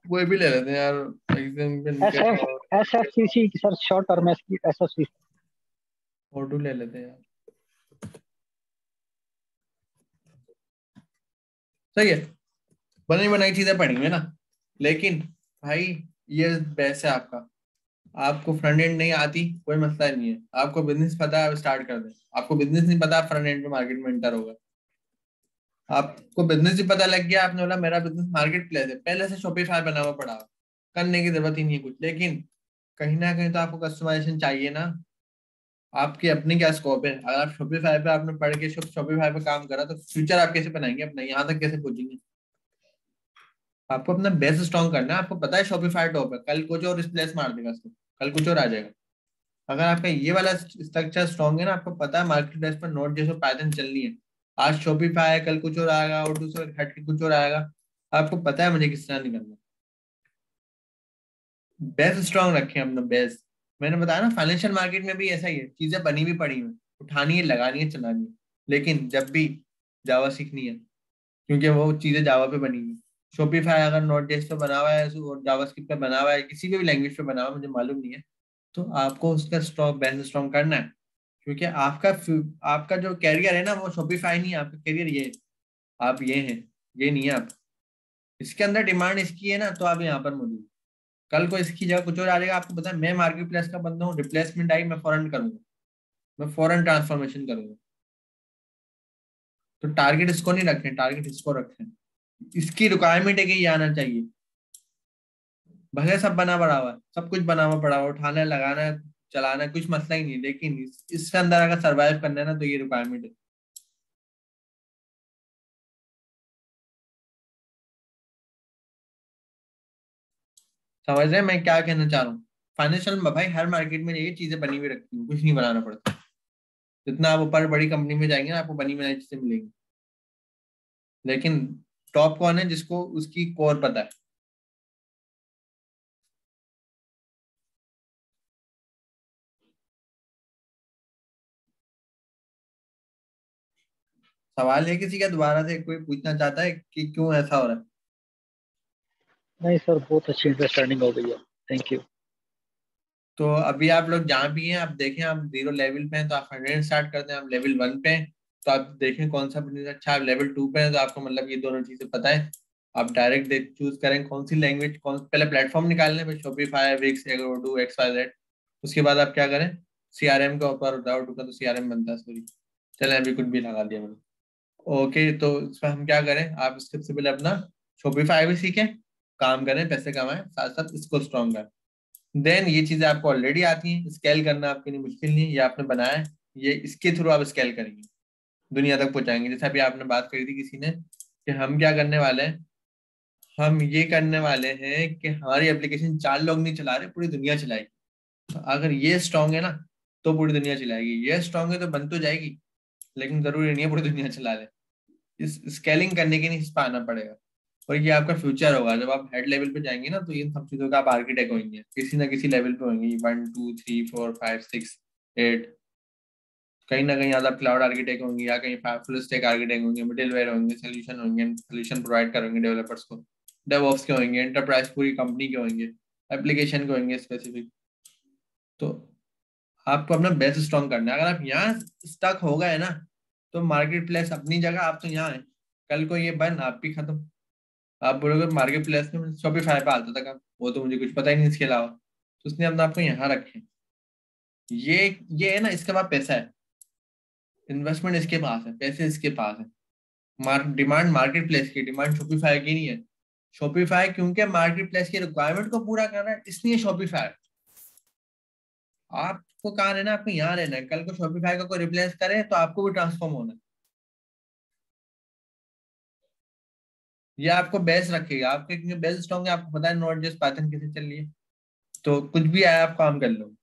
कोई भी ले लेते हैं यार example. SFCC sir, short term है इसकी, SFCC। ऑटो ले लेते हैं यार, सही है। बनी बनाई चीजें पढ़ेंगे ना। लेकिन भाई ये बेस है आपका। आपको फ्रंट एंड नहीं आती कोई मसला नहीं है, आपको बिजनेस पता है आप स्टार्ट कर दें। आपको बिजनेस नहीं पता, फ्रंट एंड पे मार्केट में एंटर होगा। आपको बिजनेस ही पता लग गया, आपने बोला मेरा बिजनेस मार्केट प्लेस है, पहले से शॉपिफाई बना हुआ पड़ा हो, करने की जरूरत ही नहीं है कुछ। लेकिन कहीं ना कहीं तो आपको कस्टमाइजेशन चाहिए ना। आपकी अपनी क्या स्कोप है? अगर आप शॉपिफाई पे आपने पढ़ के शॉपिफाई पे काम करा तो फ्यूचर आप कैसे बनाएंगे अपना, यहाँ तक कैसे पहुंचेंगे? आपको अपना बेस स्ट्रॉन्ग करना है। आपको पता है शॉपिफाई टॉप है, कल कुछ और रिप्लेस मार देगा उसको, कल कुछ और आ जाएगा। अगर आपका ये वाला स्ट्रक्चर स्ट्रॉन्ग है ना, आपको पता है मार्केट प्लेस पर नोट जैसे पैटर्न चलनी है, आज शॉपिफाई है कल कुछ और आएगा और दूसरा हट के कुछ और आएगा। आपको पता है मुझे किस तरह नहीं करना। बेस स्ट्रॉन्ग रखें अपना बेस। मैंने बताया ना फाइनेंशियल मार्केट में भी ऐसा ही है, चीजें बनी हुई पड़ी हुई, उठानी है, लगानी है, चलानी है। लेकिन जब भी जावा सीखनी है, क्योंकि वो चीजें जावा पे बनी हुई। शॉपिफाई अगर नोट जेएस पे बना हुआ है और जावास्क्रिप्ट पे बना हुआ है, किसी भी लैंग्वेज पे बना हुआ है, मुझे मालूम नहीं है, तो आपको उसका स्ट्रॉन्ग बेस स्ट्रॉन्ग करना है। क्योंकि आपका जो कैरियर है ना वो शॉपिफाई नहीं है, आपका कैरियर ये है, आप ये हैं, ये नहीं है आप। इसके अंदर डिमांड इसकी है ना, तो आप यहाँ पर मौजूद। कल को इसकी जगह कुछ और आ जाएगा, आपको पता है मैं मार्केट प्लेस का बंदा हूँ, रिप्लेसमेंट आई मैं फौरन करूंगा, मैं फौरन ट्रांसफॉर्मेशन करूंगा। तो टारगेट इसको नहीं रखें, टारगेट इसको रखें। इसकी रिक्वायरमेंट है कि ये आना चाहिए। भले सब बना पड़ा हुआ है, सब कुछ बना हुआ पड़ा हुआ, उठाना है, लगाना है, चलाना है, कुछ मसला ही नहीं, लेकिन इसके अंदर अगर सर्वाइव करना है ना तो ये रिक्वायरमेंट है। समझ रहे हैं मैं क्या कहना चाह रहा हूँ? फाइनेंशियल भाई हर मार्केट में ये चीजें बनी हुई रखती हैं, कुछ नहीं बनाना पड़ता। जितना आप ऊपर बड़ी कंपनी में जाएंगे ना, आपको बनी बनाई चीजें मिलेंगी। लेकिन टॉप कौन है? जिसको उसकी कोर पता है। सवाल है किसी का दोबारा से कोई पूछना चाहता है कि क्यों ऐसा हो रहा है? नहीं सर, बहुत अच्छी अंडरस्टैंडिंग हो गई है, थैंक यू। तो अभी आप लोग जहाँ भी हैं, आप देखें आप 0 लेवल पे हैं तो आप 100 स्टार्ट करते हैं, आप लेवल 1 पे हैं तो आप देखें कौन सा बिजनेस अच्छा, आप लेवल 2 पे हैं तो आपको मतलब ये दोनों चीजें पता है। आप डायरेक्ट चूज करें कौन सी लैंग्वेज, कौन पहले प्लेटफॉर्म निकालने पे, शॉपिफाई, विक्स, एगोडू, XYZ। उसके बाद आप क्या करें, सीआरएम का ऊपर डाउट होगा तो सीआरएम बनता है, सॉरी चले अभी कुछ भी लगा दिया मैंने। ओके, तो इसमें हम क्या करें, आप सबसे पहले अपना शॉपिफाई भी सीखें, काम करें, पैसे कमाएं, साथ साथ इसको स्ट्रॉन्ग करें। देन ये चीजें आपको ऑलरेडी आती हैं, स्केल करना आपके लिए मुश्किल नहीं है, ये आपने बनाया है, ये इसके थ्रू आप स्केल करेंगे, दुनिया तक पहुंचाएंगे। जैसे अभी आपने बात करी थी किसी ने कि हम क्या करने वाले हैं, हम ये करने वाले हैं कि हमारी एप्लीकेशन 4 लोग नहीं चला रहे, पूरी दुनिया चलाएगी। तो अगर ये स्ट्रांग है ना तो पूरी दुनिया चलाएगी, ये स्ट्रांग है तो बन तो जाएगी, लेकिन जरूरी नहीं है पूरी दुनिया चला ले। इस स्केलिंग करने के लिए इस पर आना पड़ेगा। और ये आपका फ्यूचर होगा, जब आप हेड लेवल पे जाएंगे ना तो इन सब चीजों का आप आर्किटेक्ट होंगे, किसी ना किसी लेवल पे होंगे, 1 2 3 4 5 6 8, कहीं ना कहीं आप क्लाउड आर्किटेक्ट होंगे, या कहीं फुल स्टैक आर्किटेक्ट होंगे, मिडिलवेयर होंगे, सोल्यूशन प्रोवाइड करेंगे डेवलपर्स को, डेवऑप्स के होंगे, एंटरप्राइज पूरी कंपनी के होंगे, एप्लीकेशन के होंगे स्पेसिफिक। तो आपको अपना बेस स्ट्रॉन्ग करना है। अगर आप यहाँ स्टक हो गए ना तो मार्केट प्लेस अपनी जगह, आप तो यहाँ है, कल को ये बन आप भी खत्म। आप बोलोगे मार्केट प्लेस में शॉपिफाई पे आता था काम, वो तो मुझे कुछ पता ही नहीं इसके अलावा, तो उसने अपना आपको यहाँ रखे। ये ये है ना, इसके पास पैसा है, इन्वेस्टमेंट इसके पास है, पैसे इसके पास है। डिमांड मार्केट प्लेस की, डिमांड शॉपिफाई की नहीं है। शॉपिफाई क्योंकि मार्केट प्लेस की रिक्वायरमेंट को पूरा कर रहा है, इसलिए शॉपिफाई। आपको कहाँ रहना है? आपको यहाँ रहना है। कल को शॉपिफाई का कोई रिप्लेस करे तो आपको भी ट्रांसफॉर्म होना है। ये आपको बेस रखेगा, आपके क्योंकि बेस स्ट्रॉन्ग है, आपको पता है नोट जस्ट पैटर्न कैसे चल रही है, तो कुछ भी आया आप काम कर लो।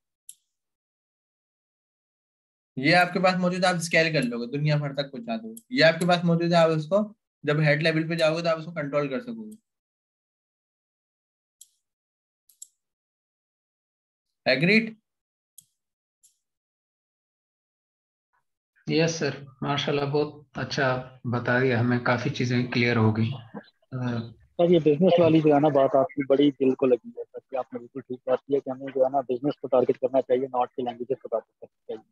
ये आपके पास मौजूद है, आप स्केल कर लोगे, दुनिया भर तक पहुंचा दो। ये आपके पास मौजूद है, आप उसको जब हेड लेवल पे जाओगे तो आप उसको कंट्रोल कर सकोगे। एग्रीड? यस सर, माशाल्लाह बहुत अच्छा बता दिया, हमें काफ़ी चीज़ें क्लियर हो गई। सर ये बिजनेस वाली जो है ना बात आपकी बड़ी दिल को लगी है सर, कि आपने बिल्कुल ठीक बात की है कि हमें जो है ना बिजनेस को टारगेट करना चाहिए, नॉट की लैंग्वेजेस को टारगेट करना चाहिए।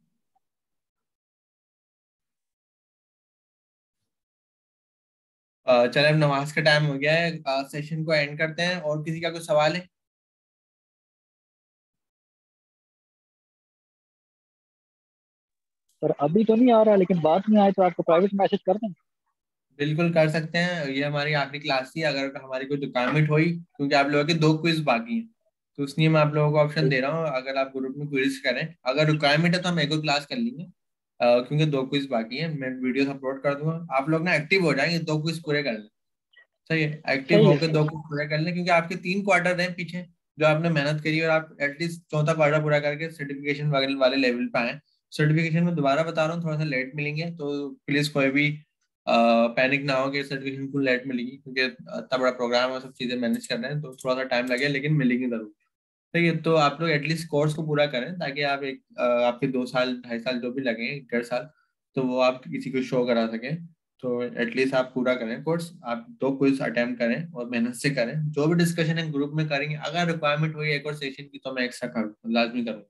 चले अब नमाज का टाइम हो गया है, सेशन को एंड करते हैं। और किसी का कोई सवाल है? सर अभी तो नहीं आ रहा, लेकिन बाद में आए तो आपको प्राइवेट मैसेज कर दें। बिल्कुल कर सकते हैं, ये हमारी आखिरी क्लास थी, अगर हमारी कोई रिक्वायरमेंट हुई, क्योंकि आप लोगों के 2 क्विज बाकी हैं, तो इसलिए मैं आप लोगों को ऑप्शन दे रहा हूँ, अगर आप ग्रुप में क्विज करें, अगर रिक्वायरमेंट है तो हम एक और क्लास कर लेंगे। क्योंकि 2 क्विज बाकी हैं, मैं वीडियो अपलोड कर दूंगा, आप लोग ना एक्टिव हो जाएंगे, 2 क्विज पूरे कर लें। सही है, एक्टिव सही है होकर सर। 2 क्विज पूरे कर लें, क्योंकि आपके 3 क्वार्टर हैं पीछे जो आपने मेहनत करी, और आप एटलीस्ट चौथा क्वार्टर पूरा करके सर्टिफिकेशन वाले लेवल पे आए। सर्टिफिकेशन में दोबारा बता रहा हूँ थोड़ा सा लेट मिलेंगे, तो प्लीज कोई भी पैनिक ना हो कि सर्टिफिकेशन फुल लेट मिलेगी, क्योंकि इतना बड़ा प्रोग्राम है, सब चीजें मैनेज कर रहे हैं, तो थोड़ा सा टाइम लगेगा, लेकिन मिलेगी जरूर। ठीक है, तो आप लोग एटलीस्ट कोर्स को पूरा करें, ताकि आप आपके 2 साल 2.5 साल जो भी लगे, 1.5 साल, तो वो आप किसी को शो करा सकें। तो एटलीस्ट आप पूरा करें कोर्स, आप 2 क्विज अटेम्प्ट करें और मेहनत से करें। जो भी डिस्कशन है ग्रुप में करेंगे, अगर रिक्वायरमेंट हुई एक और सेशन की तो मैं एक्स्ट्रा करूँ, लाजमी करूँ।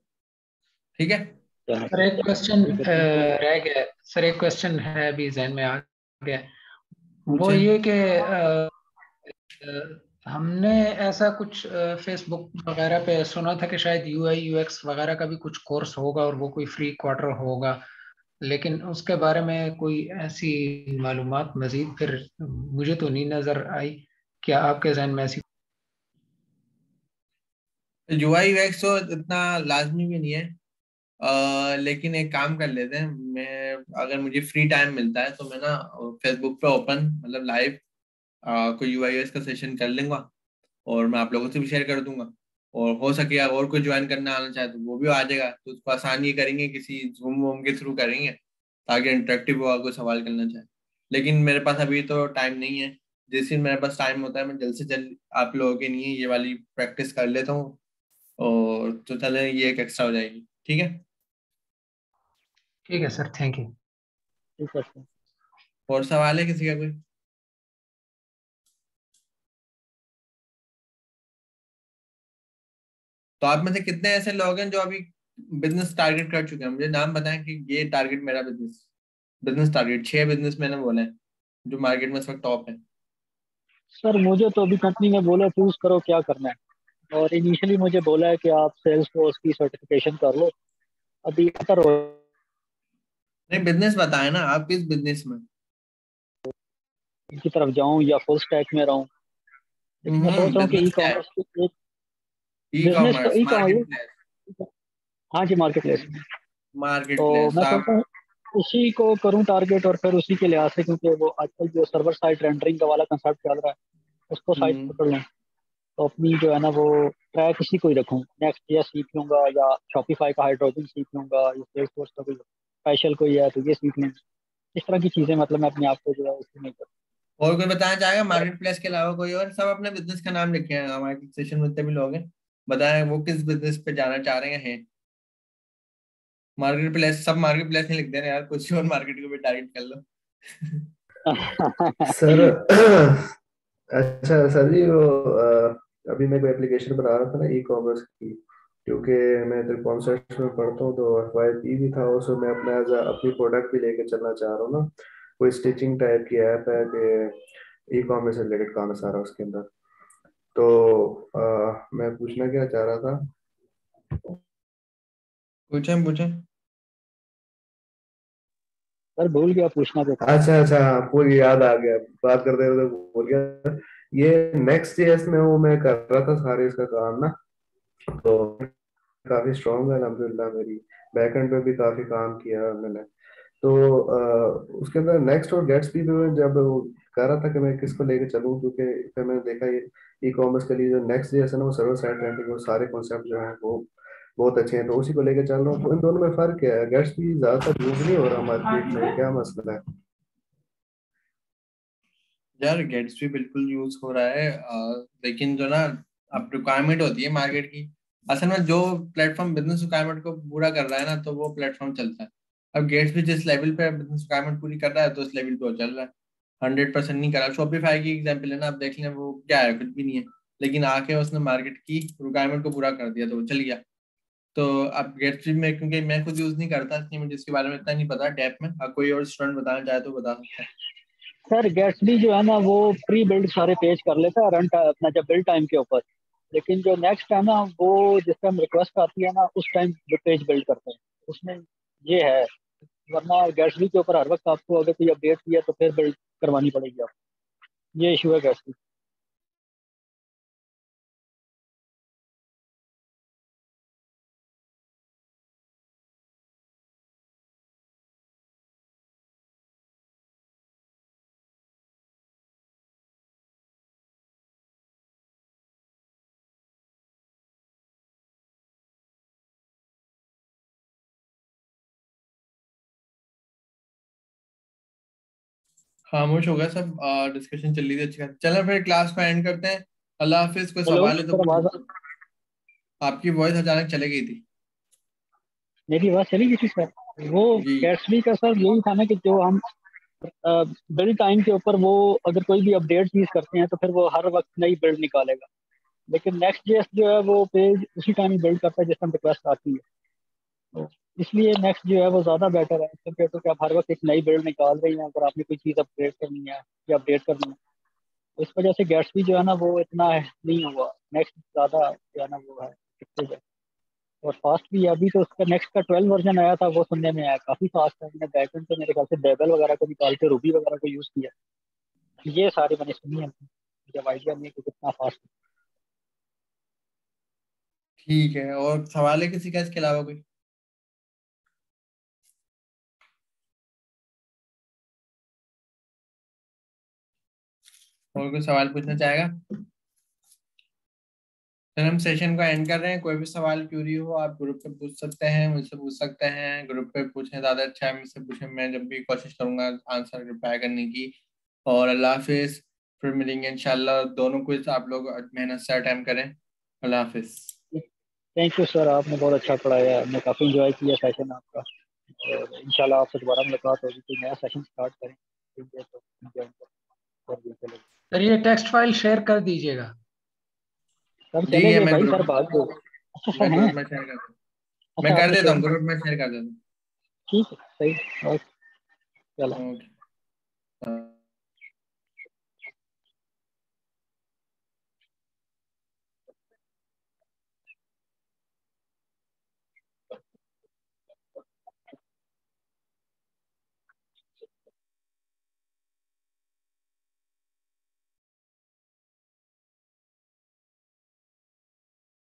ठीक है सर एक क्वेश्चन रह गया सर, एक क्वेश्चन है अभी जहन में आ गया, वो पूछे। ये कि हमने ऐसा कुछ फेसबुक वगैरह पे सुना था कि शायद यूआई यूएक्स वगैरह का भी कुछ कोर्स होगा और वो कोई फ्री क्वार्टर होगा, लेकिन उसके बारे में कोई ऐसी मालूमात मजीद फिर मुझे तो नहीं नजर आई। क्या आपके जहन में ऐसी? यूआई यूएक्स तो इतना लाजमी भी नहीं है। लेकिन एक काम कर लेते हैं, मैं अगर मुझे फ्री टाइम मिलता है तो मैं ना फेसबुक पे ओपन मतलब लाइव कोई यूआई यूएक्स का सेशन कर लूंगा और मैं आप लोगों से भी शेयर कर दूंगा। और हो सके और कोई ज्वाइन करना आना चाहे तो वो भी आ जाएगा, तो उसको आसान ये करेंगे, किसी जूम वूम के थ्रू करेंगे ताकि इंटरेक्टिव हो, कोई सवाल करना चाहे। लेकिन मेरे पास अभी तो टाइम नहीं है। जिस दिन मेरे पास टाइम होता है मैं जल्द से जल्द आप लोगों के लिए ये वाली प्रैक्टिस कर लेता हूँ, और तो चले ये एक एक्स्ट्रा हो जाएगी। ठीक है। ठीक है सर, थैंक यू। ठीक है सर। और सवाल है किसी का कोई? तो आप में से कितने ऐसे लोग हैं जो अभी बिजनेस टारगेट कर चुके हैं? मुझे नाम बताएं कि ये टारगेट मेरा बिजनेस बिजनेस टारगेट। 6 बिजनेस मैंने बोले हैं जो मार्केट में इस वक्त टॉप है। सर मुझे तो अभी कंपनी में बोला चूज करो क्या करना है, और इनिशियली मुझे बोला है कि आप सेल्स फोर्स की सर्टिफिकेशन कर लो, अभी बेहतर हो नहीं, बिजनेस बताए ना आप, किस बिजनेस में? की तरफ जाऊं या फुल स्टैक में रहूं। लेकिन मैं सोच रहा हूँ कि ई बिजनेस क्या है? कॉमर्स की एक ई बिजनेस तो कॉमर्स, ई मार्केट कॉमर्स। प्लेस। हाँ जी, मार्केट प्लेस में। मार्केट तो प्लेस मैं आप। सोचता हूँ उसी को करूँ टारगेट, और फिर उसी के लिहाज से, क्योंकि वो आजकल जो सर्वर साइड रेंडरिंग का वाला कंसेप्ट चल रहा है उसको साइड हम्म, पकड़ लूँ। तो अपनी जो है ना वो ट्रैक इसी को ही रखूँ, नेक्स्ट या सीख लूंगा, या शॉपिफाई का हाइड्रोजन सीख लूंगा, या सेल्स फोर्स का कोई स्पेशल कोई है तो ये सीख लें। इस तरह की चीजें मतलब मैं अपने आप को जो है उसमें कर। और कोई बताना चाहेगा मार्केट प्लेस के अलावा कोई और? सब अपने बिजनेस का नाम लिखे हैं, हमारे सेशन में जितने भी लोग हैं बताएं वो किस बिजनेस पे जाना चाह रहे हैं। मार्केट प्लेस, सब मार्केट प्लेस नहीं लिख देना यार, कुछ और मार्केट को भी टारगेट कर लो। सर अच्छा सर जी, वो अभी मैं कोई एप्लीकेशन बना रहा था ना ई कॉमर्स की, क्योंकि मैं इधर कॉन्सेप्ट में पढ़ता हूँ तो FYP भी था उसमें, मैं अपना अपनी प्रोडक्ट भी लेके चलना चाह रहा हूँ ना। कोई स्टिचिंग टाइप की ऐप है कि ई कॉमर्स से रिलेटेड काम है सारा उसके अंदर। तो मैं पूछना क्या चाह रहा था। पूछें पूछें। सर भूल गया पूछना तो था। अच्छा अच्छा हाँ, पूरी याद आ गया, बात करते हुए भूल गया। ये नेक्स्ट जेएस में वो मैं कर रहा था सारे इसका काम ना, तो काफी स्ट्रांग है अल्हम्दुलिल्लाह मेरी। बैकएंड पे भी काफी काम किया मैंने। तो उसके अंदर नेक्स्ट और गेट्स भी मैं जब वो कर रहा था कि मैं किसको लेके चलूं, क्योंकि फिर मैंने देखा ये ई कॉमर्स के लिए जो नेक्स्ट जेएस है ना वो सर्वर साइड रेंडरिंग, वो सारे कॉन्सेप्ट जो है वो बहुत अच्छे हैं, तो उसी को लेके चल रहा हूँ। तो इन दोनों में फर्क क्या है? गेट्स भी ज्यादातर यूज नहीं हो रहा मार्केट में, क्या मसला है? यार गेट्स भी बिल्कुल यूज हो रहा है, लेकिन जो ना अब रिक्वायरमेंट होती है मार्केट की, असल में जो प्लेटफॉर्म बिजनेस रिक्वायरमेंट को पूरा कर रहा है ना तो वो प्लेटफॉर्म चलता है। अब गेट्स भी जिस लेवल पे बिजनेस रिक्वायरमेंट पूरी कर रहा है तो उस लेवल पे वो चल रहा है। 100% नहीं करा। शॉपिफाई की एग्जाम्पल है ना, आप देख लें, वो क्या है, कुछ भी नहीं है, लेकिन आके उसने मार्केट की रिक्वायरमेंट को पूरा कर दिया तो वो चल गया। तो अब गेट्स भी में, क्योंकि मैं खुद यूज नहीं करता इसलिए मुझे इसके बारे में इतना नहीं पता डेप में, कोई और स्टूडेंट बताना चाहे तो बता सकता है। सर गेट्सबी जो है ना वो प्री बिल्ड सारे पेज कर लेता है रन अपना जब बिल्ड टाइम के ऊपर, लेकिन जो नेक्स्ट है ना वो जिस टाइम रिक्वेस्ट आती है ना उस टाइम पेज बिल्ड करते हैं उसमें, ये है। वरना गेट्सबी के ऊपर हर वक्त आपको अगर कोई अपडेट किया तो फिर बिल्ड करवानी पड़ेगी आपको। ये इशू है गेट्सबी। खामोश हो गया सब, डिस्कशन चल रही थी अच्छी खासी। चलो फिर क्लास को एंड करते हैं। अल्लाह हाफिज। कोई हेलो सवाल है तो सर, आवाज पूछो। आपकी वॉइस अचानक चली गई थी। मेरी आवाज चली गई थी सर। वो जी। गेट्सबी का सर यही था ना कि जो हम बिल्ड टाइम के ऊपर वो अगर कोई भी अपडेट चीज करते हैं तो फिर वो हर वक्त नई बिल्ड निकालेगा, लेकिन नेक्स्ट जेएस जो है वो पेज उसी टाइम बिल्ड करता है जिस टाइम रिक्वेस्ट आती है। तो इसलिए नेक्स्ट जो है वो ज़्यादा बेटर है क्योंकि तो कि आप हर वक्त एक नई बिल्ड निकाल रही हैं अगर आपने कोई चीज़ अपडेट करनी है या अपडेट करनी है। तो इस वजह से गैट्सबी जो है ना वो इतना नहीं हुआ, नेक्स्ट ज़्यादा जो है ना वो है effective है और फास्ट भी है। अभी तो उसका नेक्स्ट का 12 वर्जन आया था, वो सुनने में आया काफ़ी फास्ट है। मैंने बैकएंड से मेरे ख्याल से बेबल वगैरह को निकाल के रूबी वगैरह को यूज़ किया, ये सारे मैंने सुनी है, जब आइडिया नहीं है कि कितना फास्ट है। ठीक है, और सवाल है किसी का इसके अलावा कोई? और कोई सवाल पूछना चाहेगा? फिर हम सेशन को एंड कर रहे हैं। कोई भी सवाल क्यूरी हो आप ग्रुप पे पूछ सकते हैं, मुझसे पूछ सकते हैं। ग्रुप पे पूछें ज़्यादा अच्छा है, मुझसे पूछें, मैं जब भी कोशिश करूंगा आंसर रिप्लाई करने की। और अल्लाह हाफिज, फिर मिलेंगे इंशाल्लाह। दोनों क्विज आप लोग मेहनत से अटेम्प्ट करें। अल्लाह हाफिज। थैंक यू सर, आपने बहुत अच्छा पढ़ाया, हमने काफ़ी इंजॉय किया सेशन आपका और इंशाल्लाह आपसे दोबारा मुलाकात होगी, कोई नया सेशन स्टार्ट करें। ठीक है, तो join करें। और भी चलेगा सर ये टेक्स्ट फाइल शेयर कर दीजिएगा। सर, ठीक चले है, गए मैं भाई ग्रुप सर, भाग गए। अच्छा सर मैं हैं, ग्रुप में शेयर कर दूँ। मैं अच्छा कर आपने देता शेयर हूँ, किया, ग्रुप में शेयर कर देता ठीक है सही, ओके चलो। हूँ। ओके।